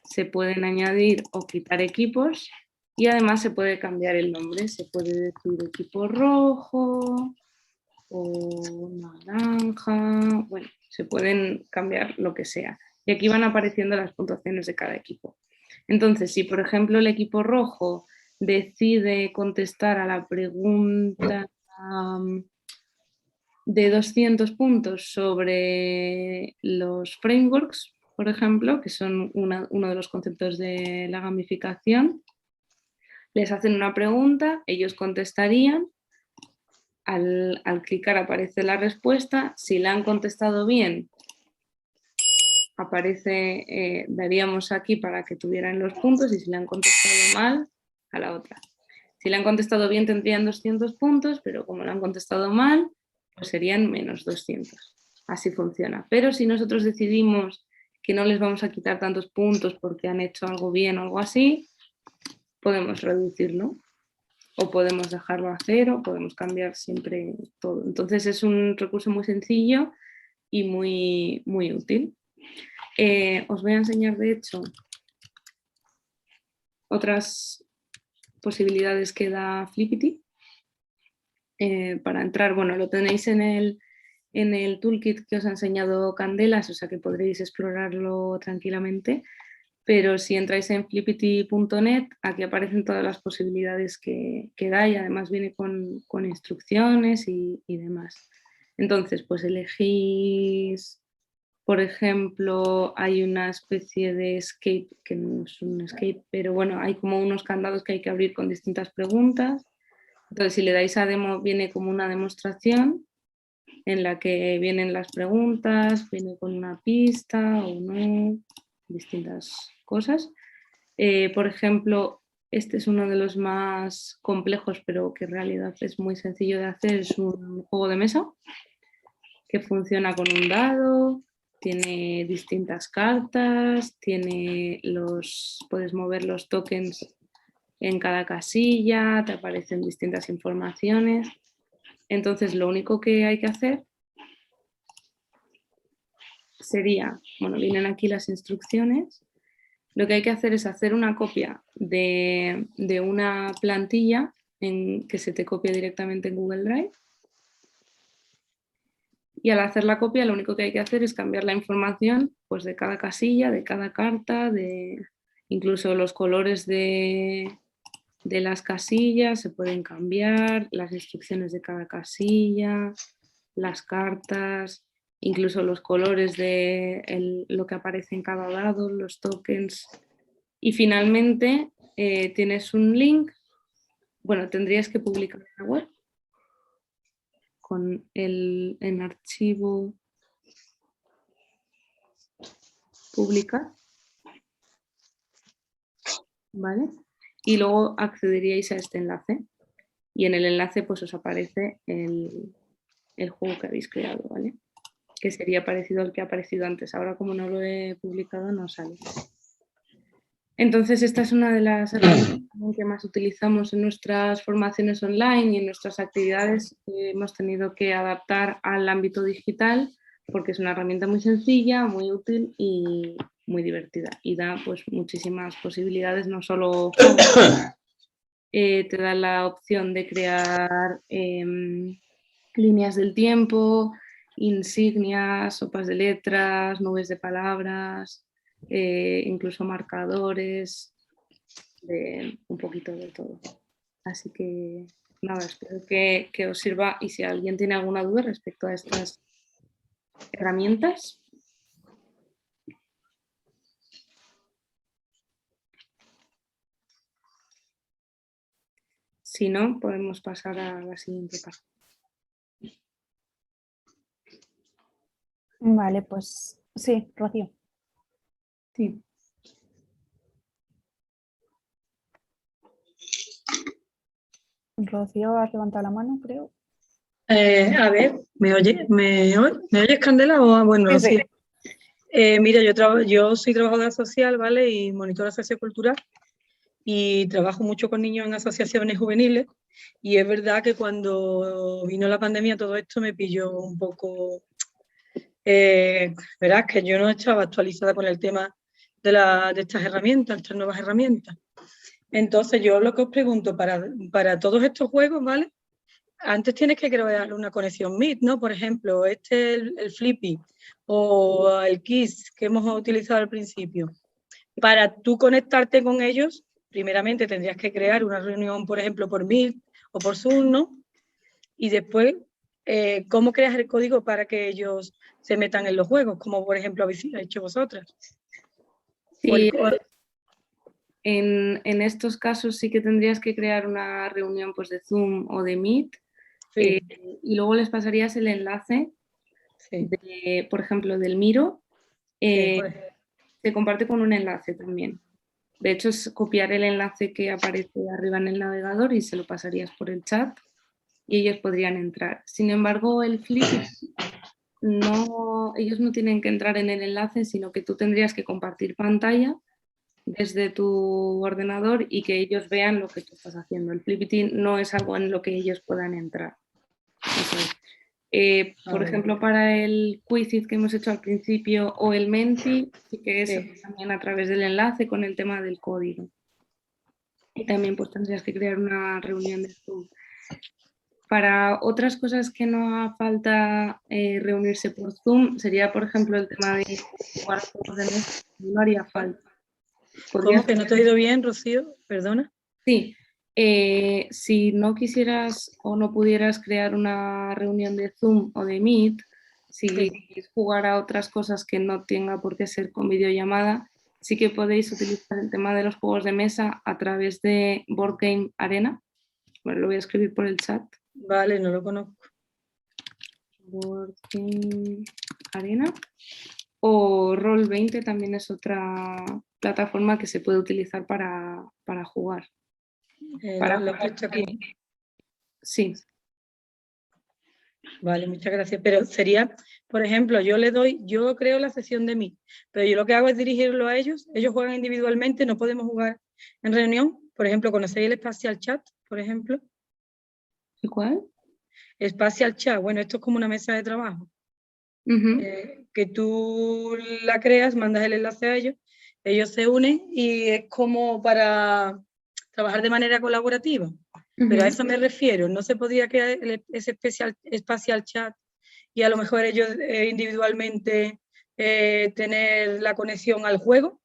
se pueden añadir o quitar equipos y además se puede cambiar el nombre. Se puede decir equipo rojo o naranja, bueno, se pueden cambiar lo que sea. Y aquí van apareciendo las puntuaciones de cada equipo. Entonces, si por ejemplo el equipo rojo decide contestar a la pregunta de 200 puntos sobre los frameworks, por ejemplo, que son uno de los conceptos de la gamificación, les hacen una pregunta, ellos contestarían, al clicar aparece la respuesta, si la han contestado bien, aparece, daríamos aquí para que tuvieran los puntos y si la han contestado mal, a la otra. Si la han contestado bien tendrían 200 puntos, pero como la han contestado mal, pues serían menos 200. Así funciona. Pero si nosotros decidimos que no les vamos a quitar tantos puntos porque han hecho algo bien o algo así, podemos reducirlo. O podemos dejarlo a 0, podemos cambiar siempre todo. Entonces es un recurso muy sencillo y muy, muy útil. Os voy a enseñar, de hecho, otras posibilidades que da Flippity. Para entrar, bueno, lo tenéis en el toolkit que os ha enseñado Candelas, o sea que podréis explorarlo tranquilamente. Pero si entráis en flippity.net, aquí aparecen todas las posibilidades que da y además viene con instrucciones y demás. Entonces, pues elegís, por ejemplo, hay una especie de escape, que no es un escape, pero bueno, hay como unos candados que hay que abrir con distintas preguntas. Entonces, si le dais a demo, viene como una demostración en la que vienen las preguntas, viene con una pista o no, distintas cosas. Por ejemplo, este es uno de los más complejos, pero que en realidad es muy sencillo de hacer. Es un juego de mesa que funciona con un dado, tiene distintas cartas, puedes mover los tokens en cada casilla, te aparecen distintas informaciones. Entonces, lo único que hay que hacer sería, bueno, vienen aquí las instrucciones. Lo que hay que hacer es hacer una copia de una plantilla que se te copia directamente en Google Drive. Y al hacer la copia, lo único que hay que hacer es cambiar la información pues, de cada casilla, de cada carta, incluso los colores de las casillas se pueden cambiar, las instrucciones de cada casilla, las cartas, incluso los colores de lo que aparece en cada dado, los tokens. Y finalmente tienes un link, bueno, tendrías que publicar en la web con en archivo publicar, ¿vale? Y luego accederíais a este enlace y en el enlace pues os aparece el juego que habéis creado, ¿vale? Que sería parecido al que ha aparecido antes. Ahora como no lo he publicado no sale. Entonces esta es una de las herramientas que más utilizamos en nuestras formaciones online y en nuestras actividades que hemos tenido que adaptar al ámbito digital porque es una herramienta muy sencilla, muy útil y muy divertida y da pues muchísimas posibilidades, no solo juegos, te da la opción de crear líneas del tiempo, insignias, sopas de letras, nubes de palabras, incluso marcadores, un poquito de todo. Así que nada, espero que os sirva y si alguien tiene alguna duda respecto a estas herramientas. Si no, podemos pasar a la siguiente página. Vale, pues sí, Rocío. Sí. Rocío, has levantado la mano, creo. A ver, ¿me oyes, Candela? O, bueno, Sí, sí. Rocío. Mira, yo soy trabajadora social, ¿vale? Y monitora sociocultural y trabajo mucho con niños en asociaciones juveniles y es verdad que cuando vino la pandemia todo esto me pilló un poco, verás que yo no estaba actualizada con el tema de estas herramientas, estas nuevas herramientas. Entonces yo lo que os pregunto, para todos estos juegos, ¿vale? Antes tienes que crear una conexión Meet, ¿no? Por ejemplo, el Flippy o el Kiss que hemos utilizado al principio. Para tú conectarte con ellos, primeramente tendrías que crear una reunión, por ejemplo, por Meet o por Zoom, ¿no? Y después, ¿cómo creas el código para que ellos se metan en los juegos? Como, por ejemplo, habéis hecho vosotras. Sí, en estos casos sí que tendrías que crear una reunión pues, de Zoom o de Meet Sí, y luego les pasarías el enlace, sí, por ejemplo, del Miro. sí, por ejemplo. Se comparte con un enlace también. De hecho, es copiar el enlace que aparece arriba en el navegador y se lo pasarías por el chat y ellos podrían entrar. Sin embargo, el Flippy, ellos no tienen que entrar en el enlace, sino que tú tendrías que compartir pantalla desde tu ordenador y que ellos vean lo que tú estás haciendo. El Flippity no es algo en lo que ellos puedan entrar. Eso es. Por ejemplo, para el Quizit que hemos hecho al principio o el Menti, sí que es Sí. también a través del enlace con el tema del código. Y también pues tendrías que crear una reunión de Zoom. Para otras cosas que no haga falta reunirse por Zoom, sería por ejemplo el tema de jugar a juegos de mesa, no haría falta. ¿Cómo que no te he oído bien, Rocío? Perdona. Sí, si no quisieras o no pudieras crear una reunión de Zoom o de Meet, si Sí. queréis jugar a otras cosas que no tenga por qué ser con videollamada, sí que podéis utilizar el tema de los juegos de mesa a través de Board Game Arena. Bueno, lo voy a escribir por el chat. Vale, no lo conozco. Board Game Arena. O Roll20 también es otra plataforma que se puede utilizar para jugar. Lo he puesto aquí. Sí. Vale, muchas gracias. Pero sería, por ejemplo, yo creo la sesión de mí, pero yo lo que hago es dirigirlo a ellos. Ellos juegan individualmente, no podemos jugar en reunión. Por ejemplo, ¿conocéis el Spatial Chat, por ejemplo? ¿Y cuál? Spatial Chat, bueno, esto es como una mesa de trabajo. Que tú la creas, mandas el enlace a ellos se unen y es como para trabajar de manera colaborativa. Pero a eso me refiero, no se podría crear ese espacial chat y a lo mejor ellos individualmente tener la conexión al juego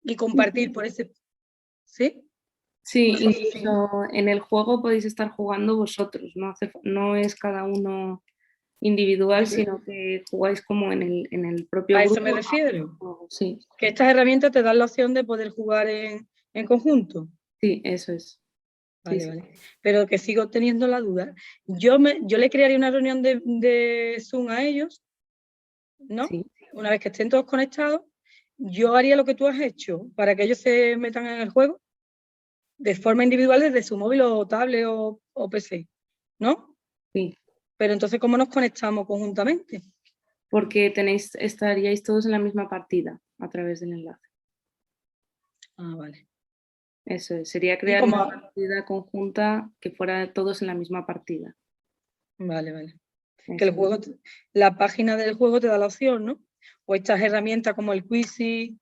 y compartir por ese... ¿Sí? Sí, No sé incluso en el juego podéis estar jugando vosotros, no es cada uno individual, sino que jugáis como en el propio a grupo. eso me refiero. Sí, Que estas herramientas te dan la opción de poder jugar en conjunto. sí, eso es. Vale, Sí, sí. vale. Pero que sigo teniendo la duda. Yo le crearía una reunión de Zoom a ellos, ¿no? Sí. Una vez que estén todos conectados, yo haría lo que tú has hecho para que ellos se metan en el juego de forma individual desde su móvil o tablet o PC, ¿no? Sí. Pero entonces, ¿cómo nos conectamos conjuntamente? Porque estaríais todos en la misma partida a través del enlace. Ah, vale. Eso es, sería crear una partida conjunta que fuera todos en la misma partida. Vale, vale. Eso Que el juego, la página del juego te da la opción, ¿no? O estas herramientas como el Quizy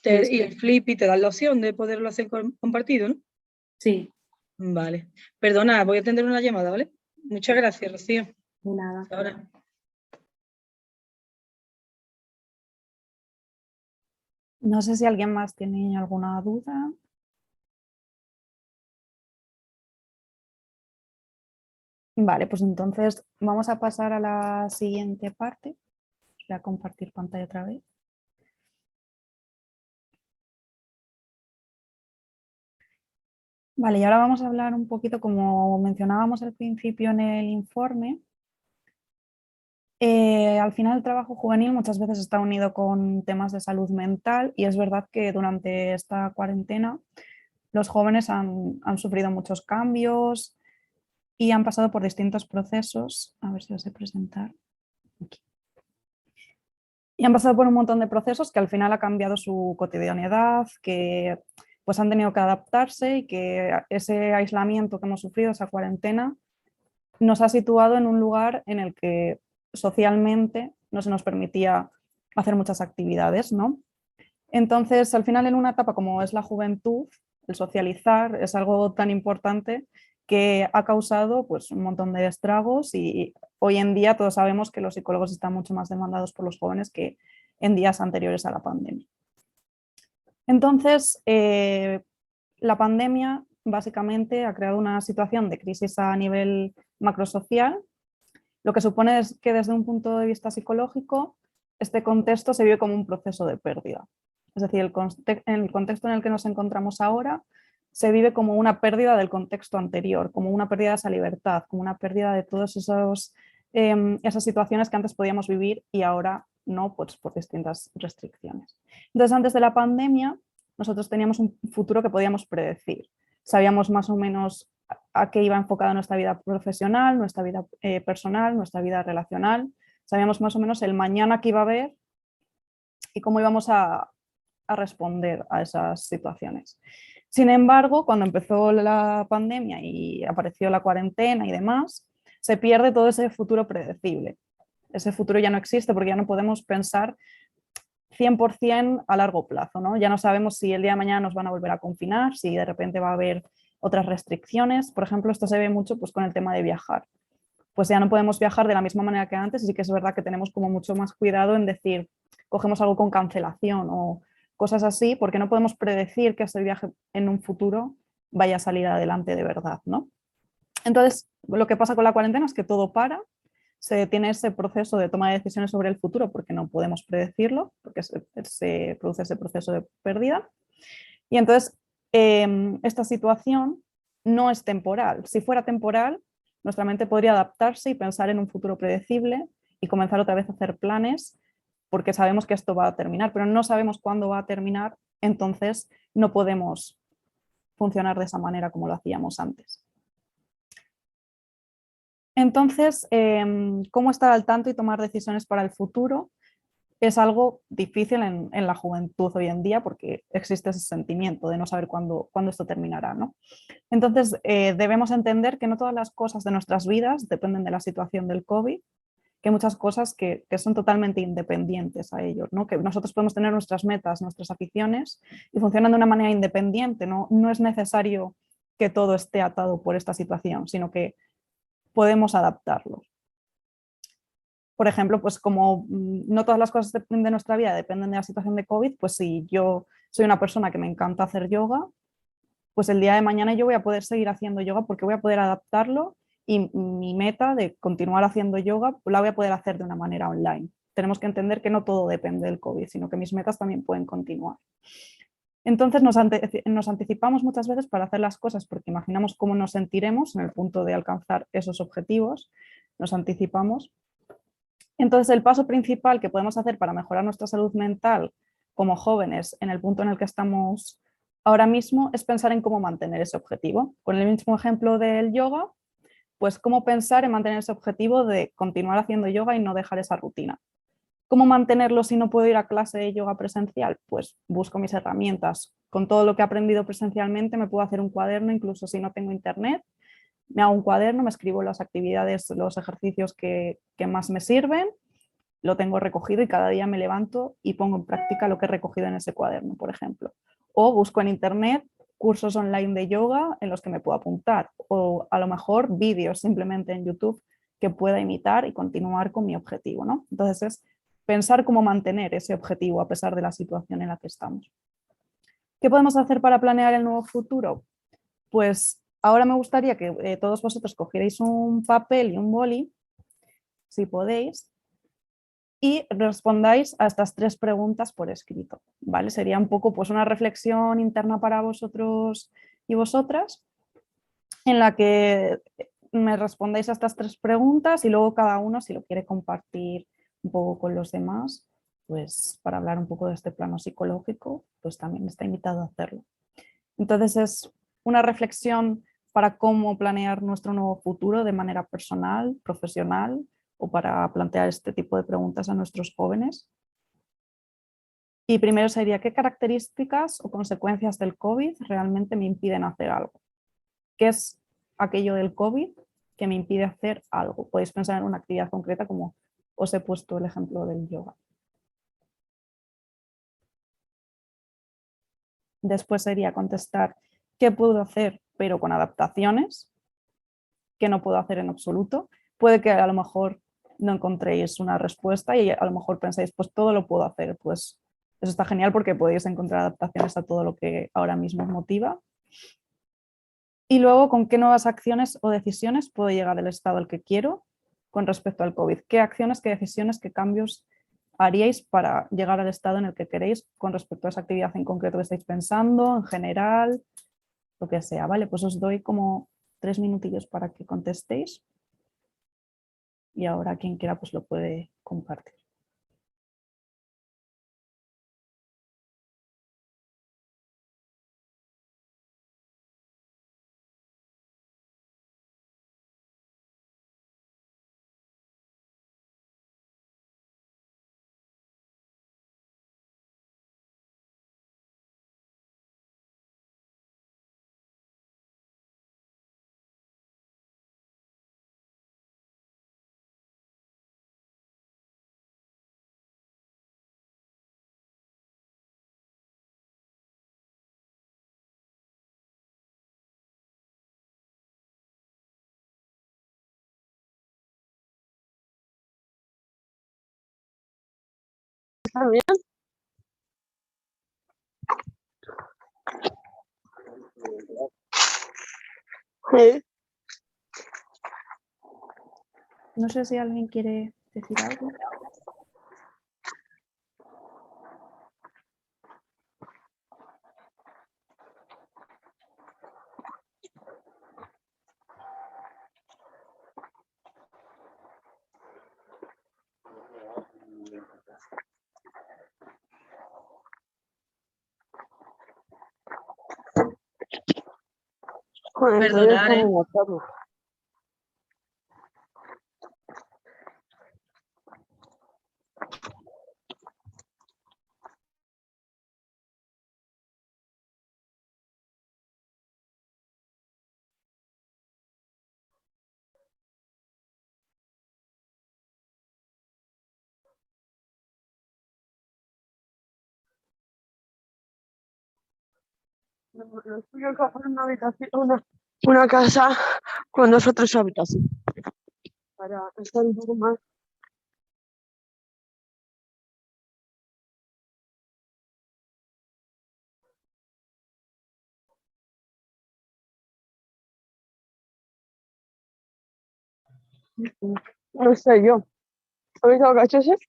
y el Flippy te dan la opción de poderlo hacer compartido, ¿no? Sí. Vale. Perdona, voy a atender una llamada, ¿vale? Muchas gracias, Rocío. De nada. Ahora. No sé si alguien más tiene alguna duda. Vale, pues entonces vamos a pasar a la siguiente parte. Voy a compartir pantalla otra vez. Vale, y ahora vamos a hablar un poquito, como mencionábamos al principio en el informe. Al final el trabajo juvenil muchas veces está unido con temas de salud mental y es verdad que durante esta cuarentena los jóvenes han sufrido muchos cambios y han pasado por distintos procesos. A ver si os sé presentar. Aquí. Y han pasado por un montón de procesos que al final ha cambiado su cotidianidad, que pues han tenido que adaptarse y que ese aislamiento que hemos sufrido, esa cuarentena, nos ha situado en un lugar en el que socialmente no se nos permitía hacer muchas actividades, ¿no? Entonces, al final, en una etapa como es la juventud, el socializar es algo tan importante que ha causado pues, un montón de estragos y hoy en día todos sabemos que los psicólogos están mucho más demandados por los jóvenes que en días anteriores a la pandemia. Entonces, la pandemia básicamente ha creado una situación de crisis a nivel macrosocial, lo que supone es que desde un punto de vista psicológico este contexto se vive como un proceso de pérdida. Es decir, el contexto en el que nos encontramos ahora se vive como una pérdida del contexto anterior, como una pérdida de esa libertad, como una pérdida de todas esas situaciones que antes podíamos vivir y ahora no, pues por distintas restricciones. Entonces, antes de la pandemia, nosotros teníamos un futuro que podíamos predecir. Sabíamos más o menos a qué iba enfocada nuestra vida profesional, nuestra vida personal, nuestra vida relacional. Sabíamos más o menos el mañana que iba a haber y cómo íbamos a responder a esas situaciones. Sin embargo, cuando empezó la pandemia y apareció la cuarentena y demás, se pierde todo ese futuro predecible. Ese futuro ya no existe porque ya no podemos pensar 100% a largo plazo, ¿no? Ya no sabemos si el día de mañana nos van a volver a confinar, si de repente va a haber otras restricciones. Por ejemplo, esto se ve mucho pues, con el tema de viajar. Pues ya no podemos viajar de la misma manera que antes y sí que es verdad que tenemos como mucho más cuidado en decir, cogemos algo con cancelación o cosas así, porque no podemos predecir que ese viaje en un futuro vaya a salir adelante de verdad, ¿no? Entonces, lo que pasa con la cuarentena es que todo para, se detiene ese proceso de toma de decisiones sobre el futuro porque no podemos predecirlo, porque se produce ese proceso de pérdida. Y entonces, esta situación no es temporal. Si fuera temporal, nuestra mente podría adaptarse y pensar en un futuro predecible y comenzar otra vez a hacer planes porque sabemos que esto va a terminar, pero no sabemos cuándo va a terminar, entonces no podemos funcionar de esa manera como lo hacíamos antes. Entonces, cómo estar al tanto y tomar decisiones para el futuro es algo difícil en la juventud hoy en día porque existe ese sentimiento de no saber cuándo esto terminará, ¿no? Entonces, debemos entender que no todas las cosas de nuestras vidas dependen de la situación del COVID, que hay muchas cosas que son totalmente independientes a ellos, ¿no? Que nosotros podemos tener nuestras metas, nuestras aficiones y funcionan de una manera independiente, ¿no? No es necesario que todo esté atado por esta situación, sino que podemos adaptarlo. Por ejemplo, pues como no todas las cosas de nuestra vida dependen de la situación de COVID, pues si yo soy una persona que me encanta hacer yoga, pues el día de mañana yo voy a poder seguir haciendo yoga porque voy a poder adaptarlo y mi meta de continuar haciendo yoga la voy a poder hacer de una manera online. Tenemos que entender que no todo depende del COVID, sino que mis metas también pueden continuar. Entonces nos anticipamos muchas veces para hacer las cosas porque imaginamos cómo nos sentiremos en el punto de alcanzar esos objetivos, nos anticipamos. Entonces el paso principal que podemos hacer para mejorar nuestra salud mental como jóvenes en el punto en el que estamos ahora mismo es pensar en cómo mantener ese objetivo. Con el mismo ejemplo del yoga, pues cómo pensar en mantener ese objetivo de continuar haciendo yoga y no dejar esa rutina. ¿Cómo mantenerlo si no puedo ir a clase de yoga presencial? Pues busco mis herramientas. Con todo lo que he aprendido presencialmente me puedo hacer un cuaderno, incluso si no tengo internet. Me hago un cuaderno, me escribo las actividades, los ejercicios que más me sirven, lo tengo recogido y cada día me levanto y pongo en práctica lo que he recogido en ese cuaderno, por ejemplo. O busco en internet cursos online de yoga en los que me puedo apuntar o a lo mejor vídeos simplemente en YouTube que pueda imitar y continuar con mi objetivo, ¿no? Entonces es pensar cómo mantener ese objetivo a pesar de la situación en la que estamos. ¿Qué podemos hacer para planear el nuevo futuro? Pues Ahora me gustaría que todos vosotros cogierais un papel y un boli, si podéis, y respondáis a estas 3 preguntas por escrito, ¿vale? Sería un poco pues una reflexión interna para vosotros y vosotras, en la que me respondáis a estas 3 preguntas y luego cada uno, si lo quiere compartir un poco con los demás, pues para hablar un poco de este plano psicológico, pues también está invitado a hacerlo. Entonces es una reflexión para cómo planear nuestro nuevo futuro de manera personal, profesional, o para plantear este tipo de preguntas a nuestros jóvenes. Y primero sería, ¿qué características o consecuencias del COVID realmente me impiden hacer algo? ¿Qué es aquello del COVID que me impide hacer algo? Podéis pensar en una actividad concreta, como os he puesto el ejemplo del yoga. Después sería contestar, ¿qué puedo hacer pero con adaptaciones? ¿Qué no puedo hacer en absoluto? Puede que a lo mejor no encontréis una respuesta y a lo mejor pensáis, pues todo lo puedo hacer. Pues eso está genial porque podéis encontrar adaptaciones a todo lo que ahora mismo os motiva. Y luego, ¿con qué nuevas acciones o decisiones puedo llegar al estado al que quiero con respecto al COVID? ¿Qué acciones, qué decisiones, qué cambios haríais para llegar al estado en el que queréis con respecto a esa actividad en concreto que estáis pensando, en general, lo que sea? Vale, pues os doy como 3 minutillos para que contestéis y ahora quien quiera pues lo puede compartir. No sé si alguien quiere decir algo. Perdonar, ¿eh? Lo suyo es coger una habitación, una casa con 2 o 3 habitaciones para estar un poco más. No sé yo. ¿Habéis dado cachones?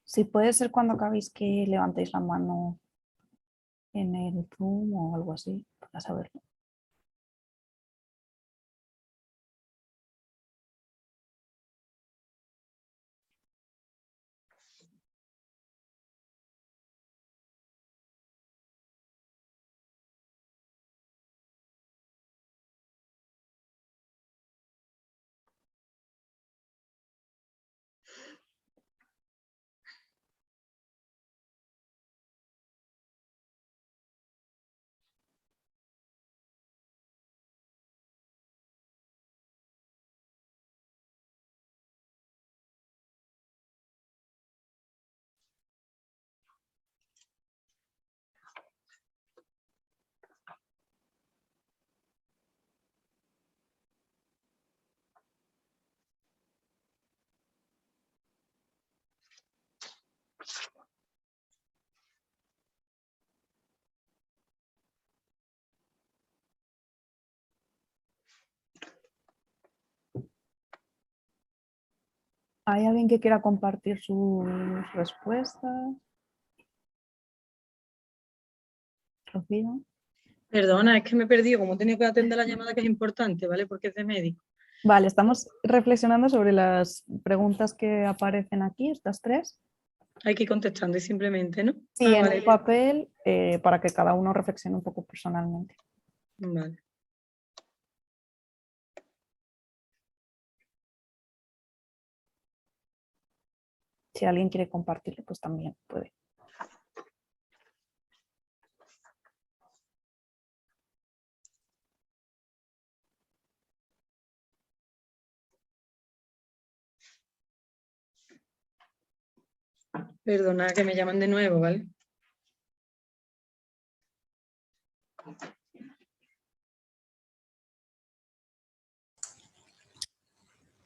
Si puede ser cuando acabéis que levantéis la mano en el Zoom o algo así, para saberlo. ¿Hay alguien que quiera compartir sus respuestas? Rocío. Perdona, es que me he perdido, como he tenido que atender la llamada que es importante, ¿vale? Porque es de médico. Vale, estamos reflexionando sobre las preguntas que aparecen aquí, estas 3. Hay que ir contestando y simplemente, ¿no? Sí, en Vale. un papel para que cada uno reflexione un poco personalmente. Vale. Si alguien quiere compartirlo, pues también puede. Perdona, que me llaman de nuevo, ¿vale?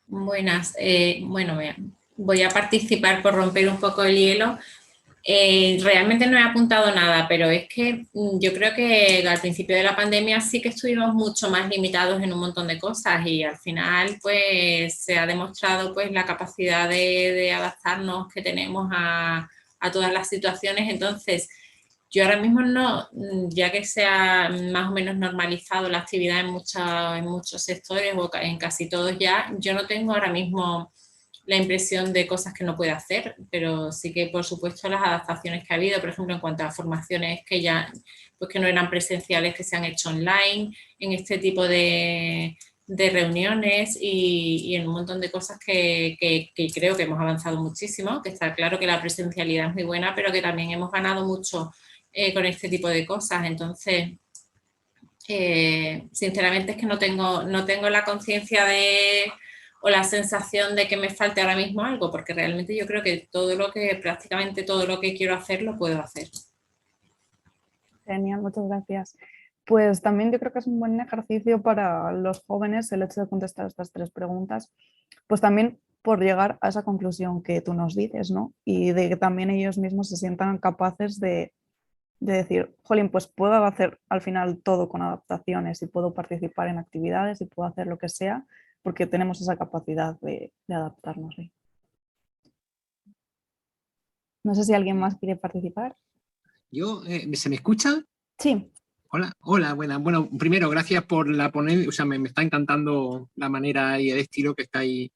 Buenas, bueno, voy a participar por romper un poco el hielo. Realmente no he apuntado nada, pero es que yo creo que al principio de la pandemia sí que estuvimos mucho más limitados en un montón de cosas y al final pues se ha demostrado pues la capacidad de adaptarnos que tenemos a todas las situaciones. Entonces, yo ahora mismo no, ya que se ha más o menos normalizado la actividad en muchos sectores o en casi todos ya, yo no tengo ahora mismo la impresión de cosas que no puede hacer, pero sí que por supuesto las adaptaciones que ha habido, por ejemplo en cuanto a formaciones que ya pues que no eran presenciales, que se han hecho online, en este tipo de reuniones y en un montón de cosas que creo que hemos avanzado muchísimo, que está claro que la presencialidad es muy buena, pero que también hemos ganado mucho con este tipo de cosas. Entonces, sinceramente es que no tengo la conciencia o la sensación de que me falte ahora mismo algo, porque realmente yo creo que prácticamente todo lo que quiero hacer lo puedo hacer. Genial, muchas gracias. Pues también yo creo que es un buen ejercicio para los jóvenes el hecho de contestar estas 3 preguntas, pues también por llegar a esa conclusión que tú nos dices, ¿no? Y de que también ellos mismos se sientan capaces de decir, jolín, pues puedo hacer al final todo con adaptaciones y puedo participar en actividades y puedo hacer lo que sea porque tenemos esa capacidad de adaptarnos. ¿Sí? No sé si alguien más quiere participar. Yo, ¿se me escucha? Sí. Hola, buenas. Bueno, primero, gracias por la ponencia. O sea, me está encantando la manera y el estilo que estáis,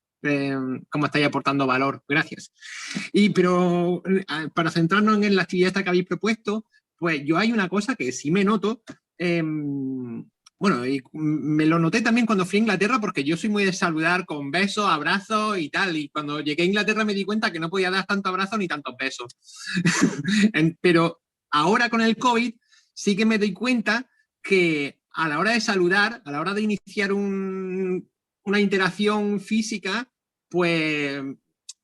cómo estáis aportando valor. Gracias. Pero para centrarnos en la actividad esta que habéis propuesto, pues yo hay una cosa que sí me noto. Bueno, y me lo noté también cuando fui a Inglaterra, porque yo soy muy de saludar con besos, abrazos y tal. Y cuando llegué a Inglaterra me di cuenta que no podía dar tanto abrazo ni tantos besos. Pero ahora con el COVID sí que me doy cuenta que a la hora de saludar, a la hora de iniciar una interacción física, pues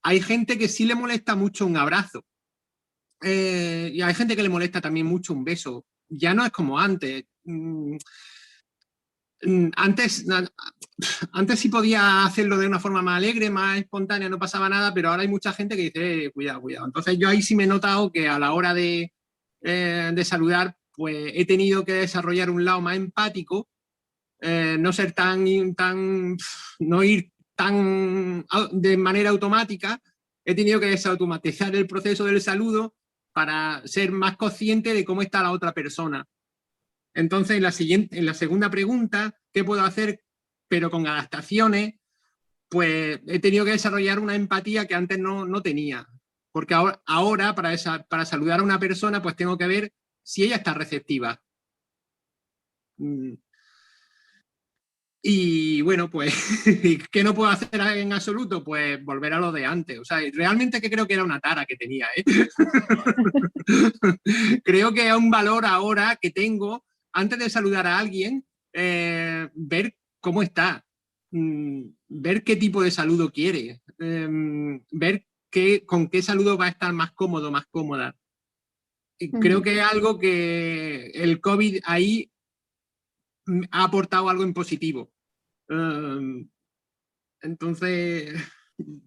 hay gente que sí le molesta mucho un abrazo. Y hay gente que le molesta también mucho un beso. Ya no es como antes. Antes sí podía hacerlo de una forma más alegre, más espontánea, no pasaba nada, pero ahora hay mucha gente que dice, cuidado, cuidado. Entonces yo ahí sí me he notado que a la hora de saludar, pues he tenido que desarrollar un lado más empático, no ser no ir tan de manera automática. He tenido que desautomatizar el proceso del saludo para ser más consciente de cómo está la otra persona. Entonces, en la segunda pregunta, ¿qué puedo hacer? Pero con adaptaciones, pues he tenido que desarrollar una empatía que antes no tenía. Porque ahora para saludar a una persona, pues tengo que ver si ella está receptiva. Y bueno, pues, ¿qué no puedo hacer en absoluto? Pues volver a lo de antes. O sea, realmente que creo que era una tara que tenía, ¿eh? Creo que es un valor ahora que tengo, antes de saludar a alguien, ver cómo está, ver qué tipo de saludo quiere, ver con qué saludo va a estar más cómodo, más cómoda. Creo que es algo que el COVID ahí ha aportado algo en positivo. Entonces,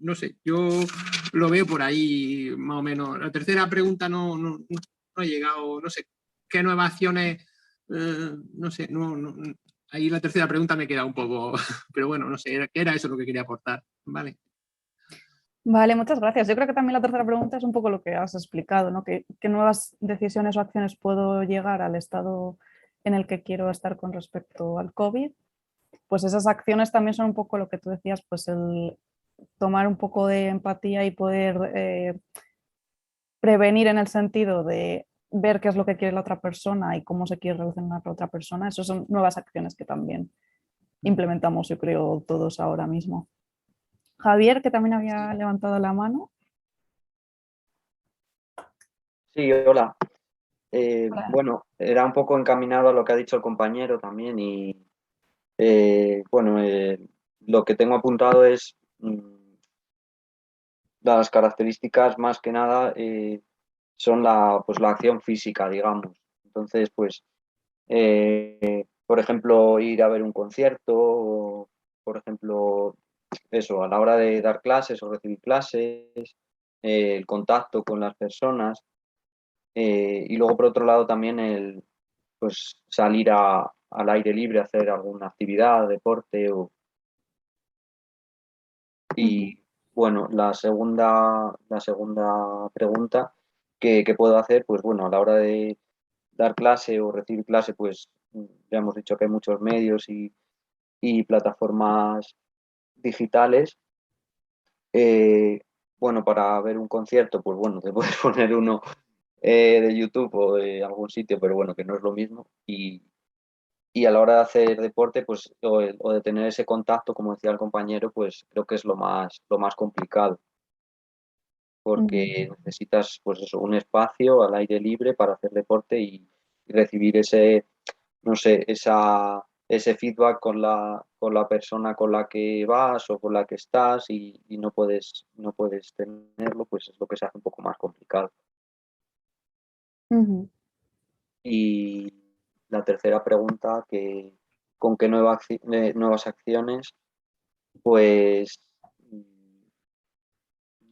no sé, yo lo veo por ahí más o menos. La tercera pregunta no he llegado, no sé, qué nuevas acciones, no sé, ahí la tercera pregunta me queda un poco, pero bueno, no sé, era eso lo que quería aportar, ¿vale? Vale, muchas gracias. Yo creo que también la tercera pregunta es un poco lo que has explicado, ¿no? ¿Qué nuevas decisiones o acciones puedo llegar al estado en el que quiero estar con respecto al COVID? Pues esas acciones también son un poco lo que tú decías, pues el tomar un poco de empatía y poder prevenir en el sentido de ver qué es lo que quiere la otra persona y cómo se quiere relacionar con la otra persona. Esas son nuevas acciones que también implementamos, yo creo, todos ahora mismo. Javier, que también había levantado la mano. Sí, hola. Hola. Bueno, era un poco encaminado a lo que ha dicho el compañero también y lo que tengo apuntado es las características más que nada son la acción física, digamos. Entonces, pues, por ejemplo, ir a ver un concierto, o, por ejemplo, eso, a la hora de dar clases o recibir clases, el contacto con las personas. Y luego, por otro lado, también pues, salir al aire libre, hacer alguna actividad, deporte. Y bueno, la segunda pregunta que puedo hacer, pues bueno, a la hora de dar clase o recibir clase, pues ya hemos dicho que hay muchos medios y plataformas digitales. Bueno, para ver un concierto, pues bueno, te puedes poner uno de YouTube o de algún sitio, pero bueno, que no es lo mismo. Y a la hora de hacer deporte, pues, o de tener ese contacto, como decía el compañero, pues creo que es lo más complicado, porque necesitas, pues eso, un espacio al aire libre para hacer deporte y recibir ese, no sé, ese feedback con la persona con la que vas o con la que estás y no puedes tenerlo, pues es lo que se hace un poco más complicado. Y la tercera pregunta, ¿con qué nuevas acciones? Pues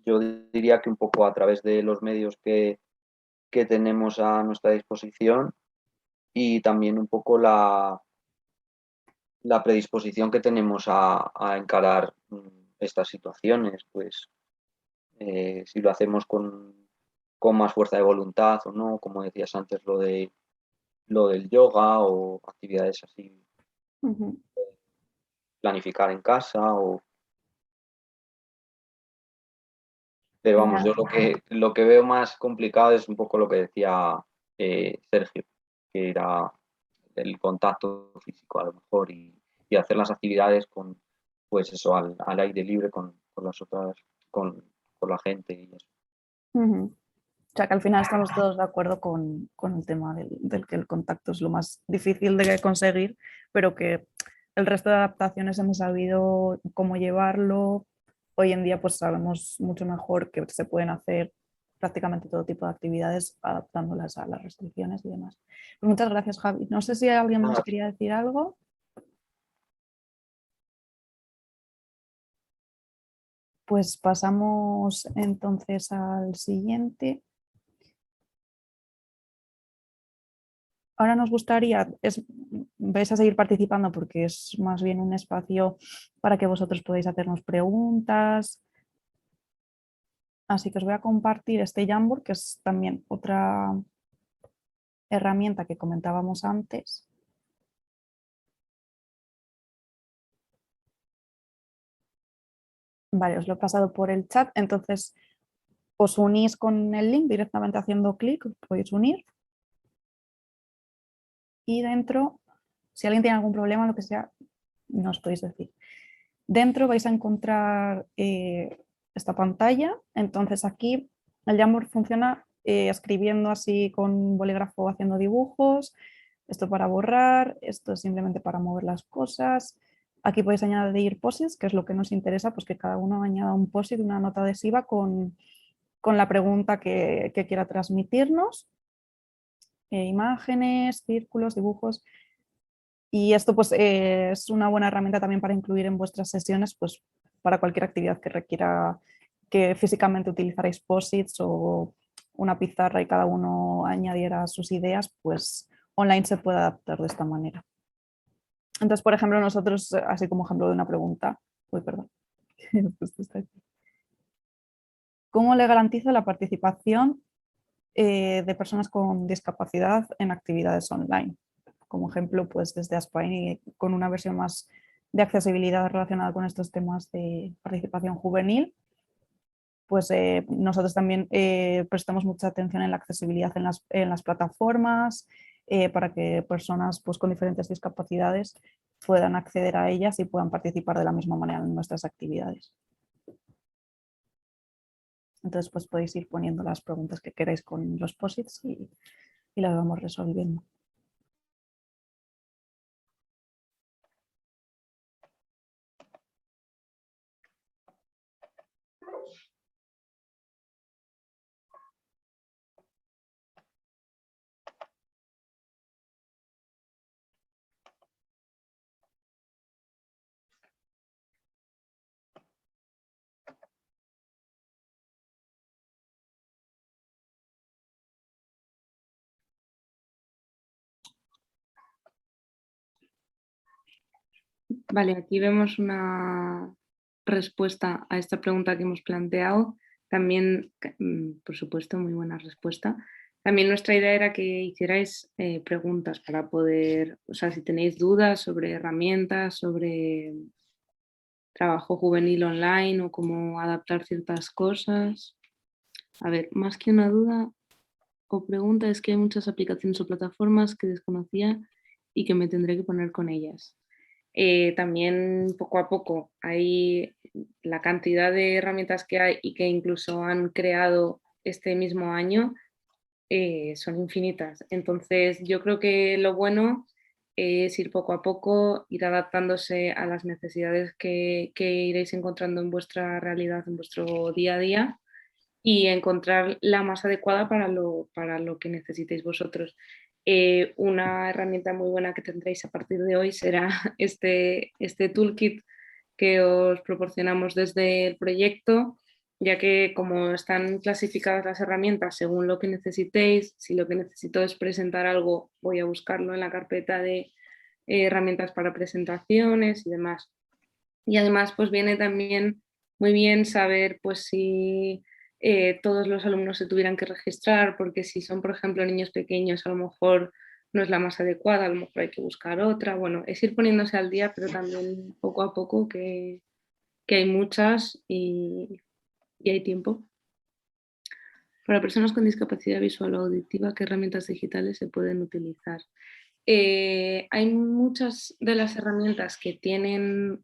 yo diría que un poco a través de los medios que tenemos a nuestra disposición y también un poco la predisposición que tenemos a encarar estas situaciones, pues si lo hacemos con más fuerza de voluntad o no, como decías antes, lo del yoga o actividades así, planificar en casa pero vamos, yo lo que veo más complicado es un poco lo que decía Sergio, que era el contacto físico a lo mejor y hacer las actividades con, pues eso, al aire libre con las otras, con la gente y eso. O sea que al final estamos todos de acuerdo con el tema del que el contacto es lo más difícil de conseguir, pero que el resto de adaptaciones hemos sabido cómo llevarlo. Hoy en día pues sabemos mucho mejor que se pueden hacer prácticamente todo tipo de actividades adaptándolas a las restricciones y demás. Pues muchas gracias, Javi. No sé si alguien más quería decir algo. Pues pasamos entonces al siguiente. Ahora nos gustaría, vais a seguir participando porque es más bien un espacio para que vosotros podáis hacernos preguntas. Así que os voy a compartir este Jamboard, que es también otra herramienta que comentábamos antes. Vale, os lo he pasado por el chat, entonces os unís con el link directamente haciendo clic, os podéis unir. Y dentro, si alguien tiene algún problema, lo que sea, nos podéis decir. Dentro vais a encontrar esta pantalla, entonces aquí el Jamboard funciona escribiendo así con bolígrafo, haciendo dibujos, esto para borrar, esto es simplemente para mover las cosas. Aquí podéis añadir posits, que es lo que nos interesa, pues que cada uno añada un posit, una nota adhesiva con la pregunta que quiera transmitirnos. Imágenes, círculos, dibujos. Y esto pues, es una buena herramienta también para incluir en vuestras sesiones, pues para cualquier actividad que requiera que físicamente utilizarais posits o una pizarra y cada uno añadiera sus ideas, pues online se puede adaptar de esta manera. Entonces, por ejemplo, nosotros, así como ejemplo de una pregunta, perdón. ¿Cómo le garantizo la participación de personas con discapacidad en actividades online? Como ejemplo, pues desde Aspain con una versión más de accesibilidad relacionada con estos temas de participación juvenil, pues nosotros también prestamos mucha atención en la accesibilidad en las plataformas para que personas pues, con diferentes discapacidades puedan acceder a ellas y puedan participar de la misma manera en nuestras actividades. Entonces pues podéis ir poniendo las preguntas que queráis con los posits y las vamos resolviendo. Vale, aquí vemos una respuesta a esta pregunta que hemos planteado. También, por supuesto, muy buena respuesta. También nuestra idea era que hicierais preguntas para poder, o sea, si tenéis dudas sobre herramientas, sobre trabajo juvenil online o cómo adaptar ciertas cosas. A ver, más que una duda o pregunta es que hay muchas aplicaciones o plataformas que desconocía y que me tendré que poner con ellas. También poco a poco hay la cantidad de herramientas que hay y que incluso han creado este mismo año son infinitas. Entonces yo creo que lo bueno es ir poco a poco, ir adaptándose a las necesidades que iréis encontrando en vuestra realidad, en vuestro día a día y encontrar la más adecuada para lo que necesitéis vosotros. Una herramienta muy buena que tendréis a partir de hoy será este toolkit que os proporcionamos desde el proyecto, ya que como están clasificadas las herramientas según lo que necesitéis, si lo que necesito es presentar algo, voy a buscarlo en la carpeta de herramientas para presentaciones y demás. Y además pues viene también muy bien saber pues si todos los alumnos se tuvieran que registrar, porque si son por ejemplo niños pequeños a lo mejor no es la más adecuada, a lo mejor hay que buscar otra. Bueno, es ir poniéndose al día, pero también poco a poco que hay muchas y hay tiempo. Para personas con discapacidad visual o auditiva, ¿qué herramientas digitales se pueden utilizar? Hay muchas de las herramientas que tienen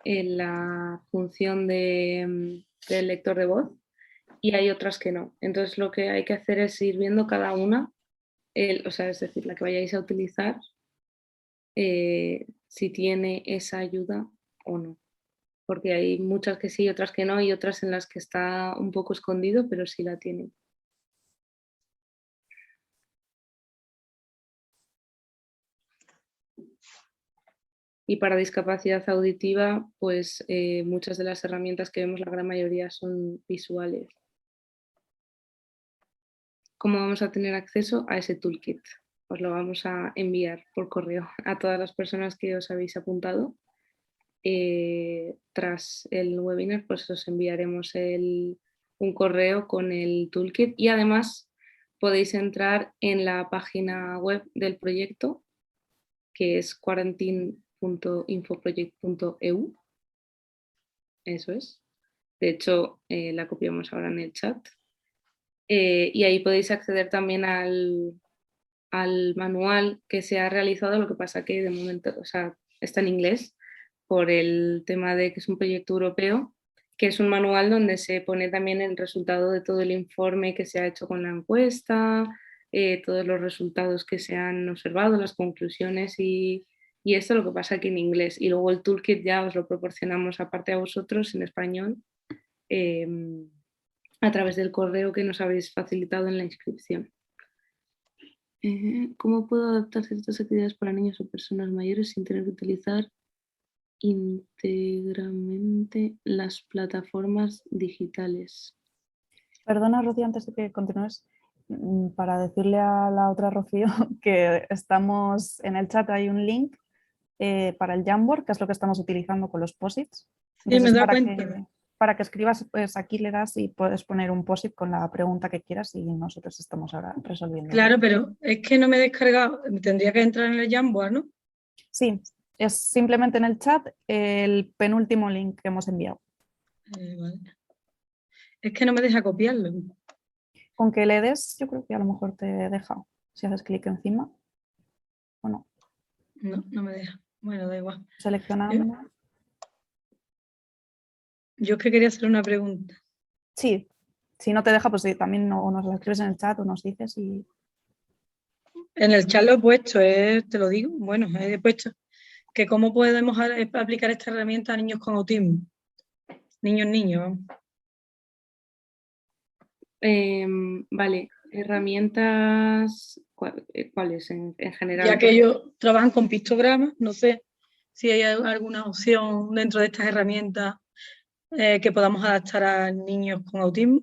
la función del lector de voz y hay otras que no. Entonces lo que hay que hacer es ir viendo cada una, o sea, es decir, la que vayáis a utilizar, si tiene esa ayuda o no. Porque hay muchas que sí, otras que no, y otras en las que está un poco escondido, pero sí la tienen. Y para discapacidad auditiva, pues muchas de las herramientas que vemos, la gran mayoría son visuales. ¿Cómo vamos a tener acceso a ese toolkit? Os lo vamos a enviar por correo a todas las personas que os habéis apuntado. Tras el webinar, pues os enviaremos un correo con el toolkit y además podéis entrar en la página web del proyecto, que es quarantine.infoproject.eu. Eso es. De hecho, la copiamos ahora en el chat. Y ahí podéis acceder también al manual que se ha realizado, lo que pasa que de momento, o sea, está en inglés por el tema de que es un proyecto europeo, que es un manual donde se pone también el resultado de todo el informe que se ha hecho con la encuesta, todos los resultados que se han observado, las conclusiones y esto, lo que pasa aquí en inglés. Y luego el toolkit ya os lo proporcionamos aparte a vosotros en español a través del correo que nos habéis facilitado en la inscripción. ¿Cómo puedo adaptar ciertas actividades para niños o personas mayores sin tener que utilizar íntegramente las plataformas digitales? Perdona, Rocío, antes de que continúes, para decirle a la otra Rocío que estamos en el chat, hay un link para el Jamboard, que es lo que estamos utilizando con los posits. Sí, me Entonces, da cuenta. para que escribas, pues aquí le das y puedes poner un post-it con la pregunta que quieras y nosotros estamos ahora resolviendo. Claro, pero es que no me he descargado, tendría que entrar en el Jamboard, ¿no? Sí, es simplemente en el chat el penúltimo link que hemos enviado. Vale. Es que no me deja copiarlo. Con que le des, yo creo que a lo mejor te deja. Si haces clic encima o no. No me deja. Bueno, da igual. Seleccionando. Yo es que quería hacer una pregunta. Sí, si no te deja, pues sí, también o nos lo escribes en el chat o nos dices y... En el chat lo he puesto, te lo digo. Bueno, he puesto que cómo podemos aplicar esta herramienta a niños con autismo. Niños, vamos. Vale, herramientas, ¿cuáles en general? Ya que ellos trabajan con pictogramas, no sé si hay alguna opción dentro de estas herramientas que podamos adaptar a niños con autismo.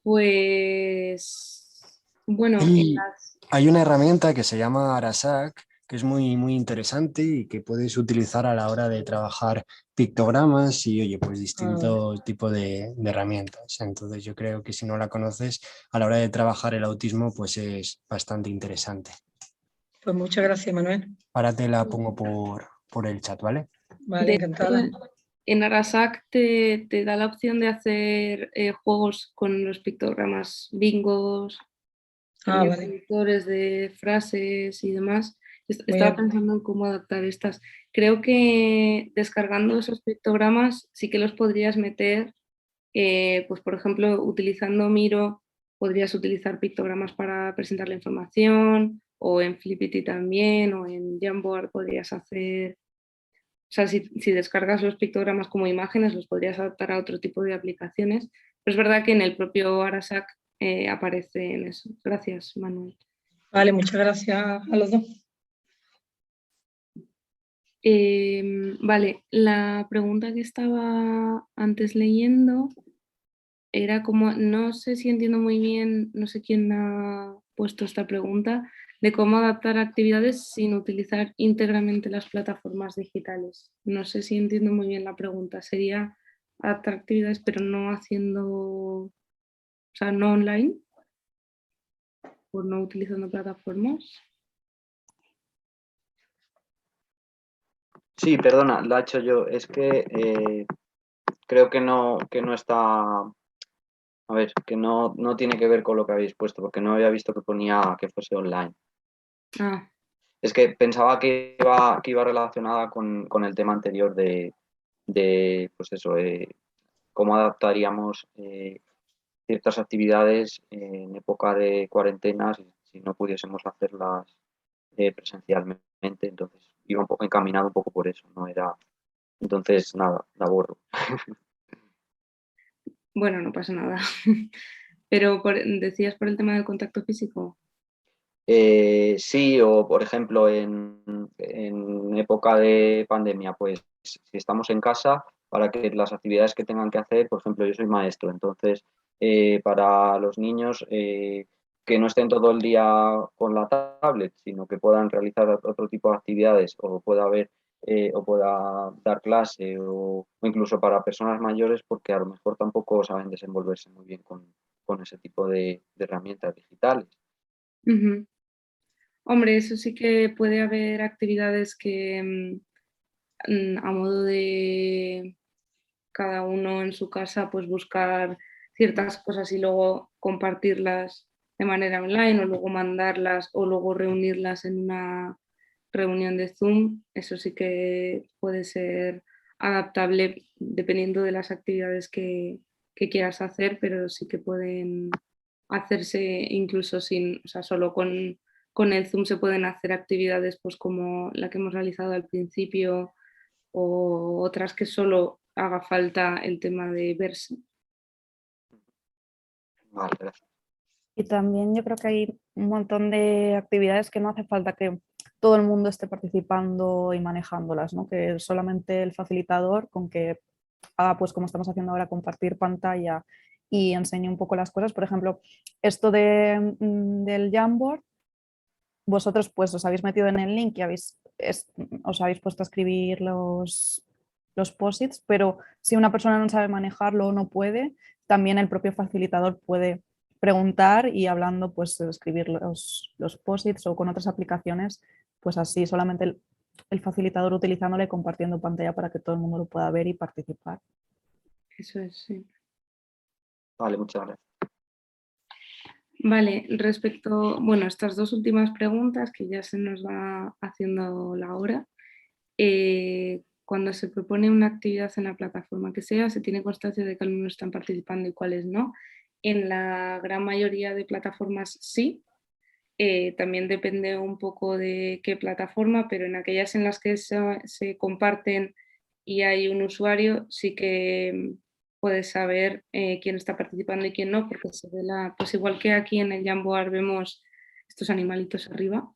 Pues, bueno, Hay una herramienta que se llama Arasac, que es muy, muy interesante y que puedes utilizar a la hora de trabajar pictogramas y, oye, pues distintos tipos de herramientas. Entonces yo creo que si no la conoces, a la hora de trabajar el autismo, pues es bastante interesante. Pues muchas gracias, Manuel. Ahora te la pongo por el chat, ¿vale? Vale, encantada. En Arasac te da la opción de hacer juegos con los pictogramas, bingos, Vale. traductores de frases y demás. Estaba pensando en cómo adaptar estas. Creo que descargando esos pictogramas sí que los podrías meter, pues por ejemplo, utilizando Miro, podrías utilizar pictogramas para presentar la información, o en Flippity también, o en Jamboard podrías hacer... O sea, si descargas los pictogramas como imágenes, los podrías adaptar a otro tipo de aplicaciones. Pero es verdad que en el propio Arasac aparece en eso. Gracias, Manuel. Vale, muchas gracias a los dos. Vale, la pregunta que estaba antes leyendo era como, no sé si entiendo muy bien, no sé quién ha puesto esta pregunta, de cómo adaptar actividades sin utilizar íntegramente las plataformas digitales. No sé si entiendo muy bien la pregunta. Sería adaptar actividades pero no haciendo, o sea, no online, o no utilizando plataformas. Sí, perdona, la he hecho yo. Es que creo que no está... A ver, que no tiene que ver con lo que habéis puesto, porque no había visto que ponía que fuese online. Ah. Es que pensaba que iba relacionada con el tema anterior de pues eso, cómo adaptaríamos ciertas actividades en época de cuarentenas si no pudiésemos hacerlas presencialmente. Entonces iba un poco encaminado un poco por eso, no era... Entonces, nada, la borro. Bueno, no pasa nada. Pero decías por el tema del contacto físico. Sí, o por ejemplo en época de pandemia, pues si estamos en casa, para que las actividades que tengan que hacer, por ejemplo, yo soy maestro, entonces para los niños que no estén todo el día con la tablet, sino que puedan realizar otro tipo de actividades o pueda haber o pueda dar clase o incluso para personas mayores porque a lo mejor tampoco saben desenvolverse muy bien con ese tipo de herramientas digitales. Uh-huh. Hombre, eso sí que puede haber actividades que a modo de cada uno en su casa, pues buscar ciertas cosas y luego compartirlas de manera online o luego mandarlas o luego reunirlas en una reunión de Zoom. Eso sí que puede ser adaptable dependiendo de las actividades que quieras hacer, pero sí que pueden hacerse incluso sin, o sea, solo con el Zoom se pueden hacer actividades pues como la que hemos realizado al principio o otras que solo haga falta el tema de verse. Vale, gracias. Y también yo creo que hay un montón de actividades que no hace falta que todo el mundo esté participando y manejándolas, ¿no? Que solamente el facilitador con que haga, pues como estamos haciendo ahora, compartir pantalla y enseñe un poco las cosas. Por ejemplo, esto del Jamboard, vosotros pues os habéis metido en el link y os habéis puesto a escribir los POSITs, pero si una persona no sabe manejarlo o no puede, también el propio facilitador puede preguntar y hablando, pues escribir los POSITs o con otras aplicaciones, pues así solamente el facilitador utilizándolo y compartiendo pantalla para que todo el mundo lo pueda ver y participar. Eso es, sí. Vale, muchas gracias. Vale, respecto, bueno, estas dos últimas preguntas que ya se nos va haciendo la hora. Cuando se propone una actividad en la plataforma que sea, se tiene constancia de que alumnos están participando y cuáles no. En la gran mayoría de plataformas sí. También depende un poco de qué plataforma, pero en aquellas en las que se comparten y hay un usuario, sí que puedes saber quién está participando y quién no, porque se ve pues igual que aquí en el Jamboard vemos estos animalitos arriba,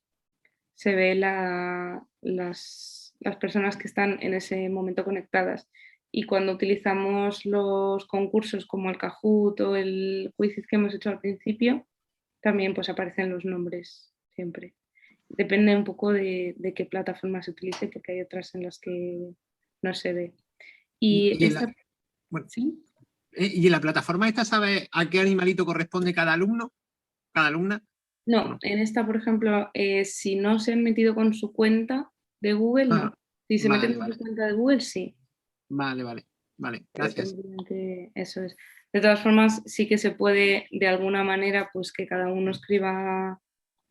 se ve las personas que están en ese momento conectadas. Y cuando utilizamos los concursos como el Kahoot o el Quizlet que hemos hecho al principio, también pues aparecen los nombres siempre. Depende un poco de qué plataforma se utilice, porque hay otras en las que no se ve. Y en la plataforma esta, ¿sabes a qué animalito corresponde cada alumno? ¿Cada alumna? No, en esta, por ejemplo, si no se han metido con su cuenta de Google, no. Si se meten con su cuenta de Google, sí. Vale, gracias. Eso es. De todas formas, sí que se puede, de alguna manera, pues que cada uno escriba,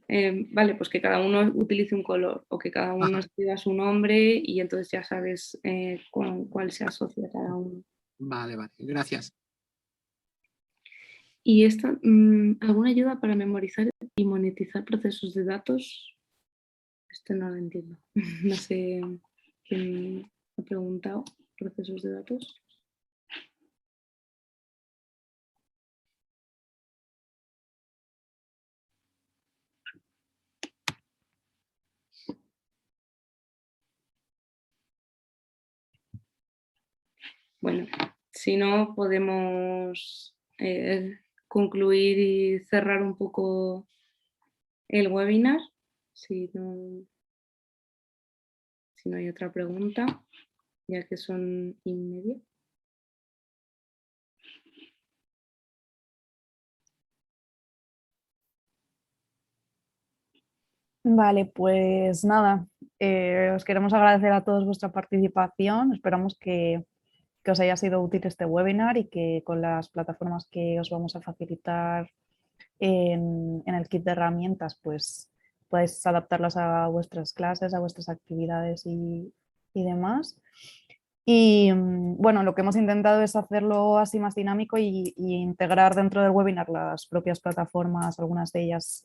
vale, pues que cada uno utilice un color o que cada uno escriba su nombre y entonces ya sabes con cuál se asocia cada uno. Vale, gracias. ¿Y esta, alguna ayuda para memorizar y monetizar procesos de datos? Esto no lo entiendo. No sé quién ha preguntado. ¿Procesos de datos? Bueno, si no, podemos concluir y cerrar un poco el webinar, si no hay otra pregunta, ya que son 1:30. Vale, pues nada, os queremos agradecer a todos vuestra participación. Esperamos que os haya sido útil este webinar y que con las plataformas que os vamos a facilitar en el kit de herramientas, pues podáis adaptarlas a vuestras clases, a vuestras actividades y demás. Y bueno, lo que hemos intentado es hacerlo así más dinámico y integrar dentro del webinar las propias plataformas, algunas de ellas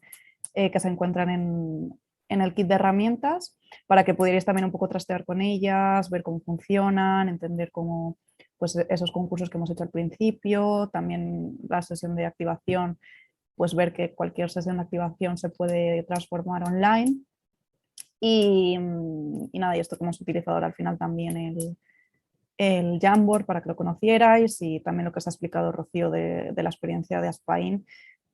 que se encuentran en el kit de herramientas, para que pudierais también un poco trastear con ellas, ver cómo funcionan, entender cómo pues, esos concursos que hemos hecho al principio, también la sesión de activación, pues ver que cualquier sesión de activación se puede transformar online. Y nada, y esto que hemos utilizado ahora al final también el Jamboard para que lo conocierais y también lo que os ha explicado Rocío de la experiencia de Aspain,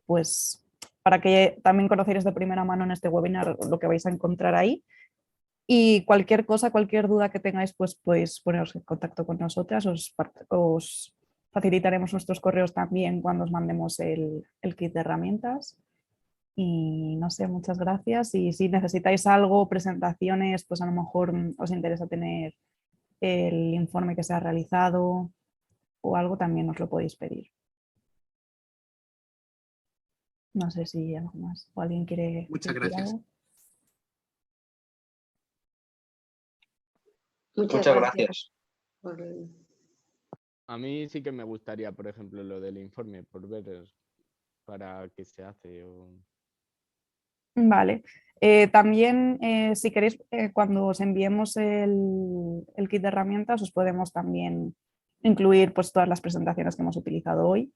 pues para que también conocierais de primera mano en este webinar lo que vais a encontrar ahí. Y cualquier cosa, cualquier duda que tengáis, pues podéis poneros en contacto con nosotras, os facilitaremos nuestros correos también cuando os mandemos el kit de herramientas. Y no sé, muchas gracias. Y si necesitáis algo, presentaciones, pues a lo mejor os interesa tener el informe que se ha realizado o algo, también os lo podéis pedir. No sé si algo más o alguien quiere Muchas decir gracias. algo. Muchas gracias. A mí sí que me gustaría, por ejemplo, lo del informe, por ver para qué se hace. Vale. También, si queréis, cuando os enviemos el kit de herramientas, os podemos también incluir pues, todas las presentaciones que hemos utilizado hoy.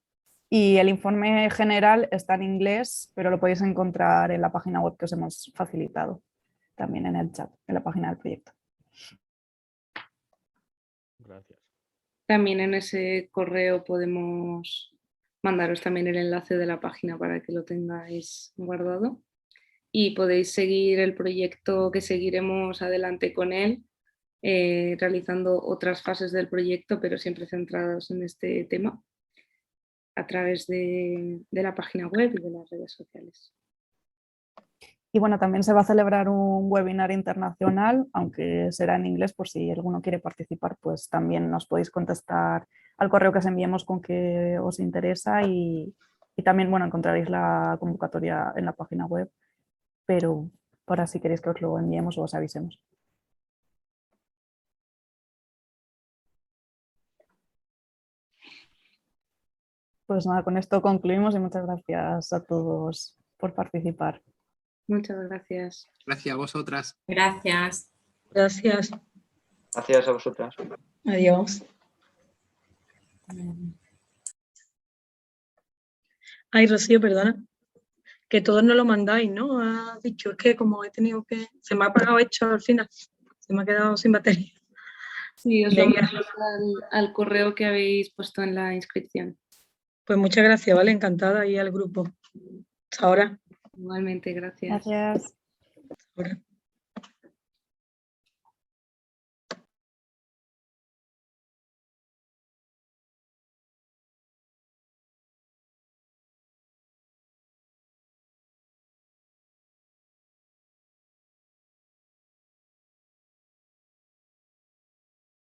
Y el informe general está en inglés, pero lo podéis encontrar en la página web que os hemos facilitado, también en el chat, en la página del proyecto. Gracias. También en ese correo podemos mandaros también el enlace de la página para que lo tengáis guardado. Y podéis seguir el proyecto que seguiremos adelante con él realizando otras fases del proyecto, pero siempre centrados en este tema a través de la página web y de las redes sociales. Y bueno, también se va a celebrar un webinar internacional, aunque será en inglés, por si alguno quiere participar, pues también nos podéis contestar al correo que os enviemos con que os interesa y también, bueno, encontraréis la convocatoria en la página web, pero para si queréis que os lo enviemos o os avisemos. Pues nada, con esto concluimos y muchas gracias a todos por participar. Muchas gracias. Gracias a vosotras. Gracias. Gracias. Gracias a vosotras. Adiós. Ay, Rocío, perdona. Que todos no lo mandáis, ¿no? Has dicho, es que como he tenido que... Se me ha apagado esto al final. Se me ha quedado sin batería. Sí, os lo Venga. mando al correo que habéis puesto en la inscripción. Pues muchas gracias, ¿vale? Encantada y al grupo. Hasta ahora. Igualmente, gracias. Gracias. Ahora.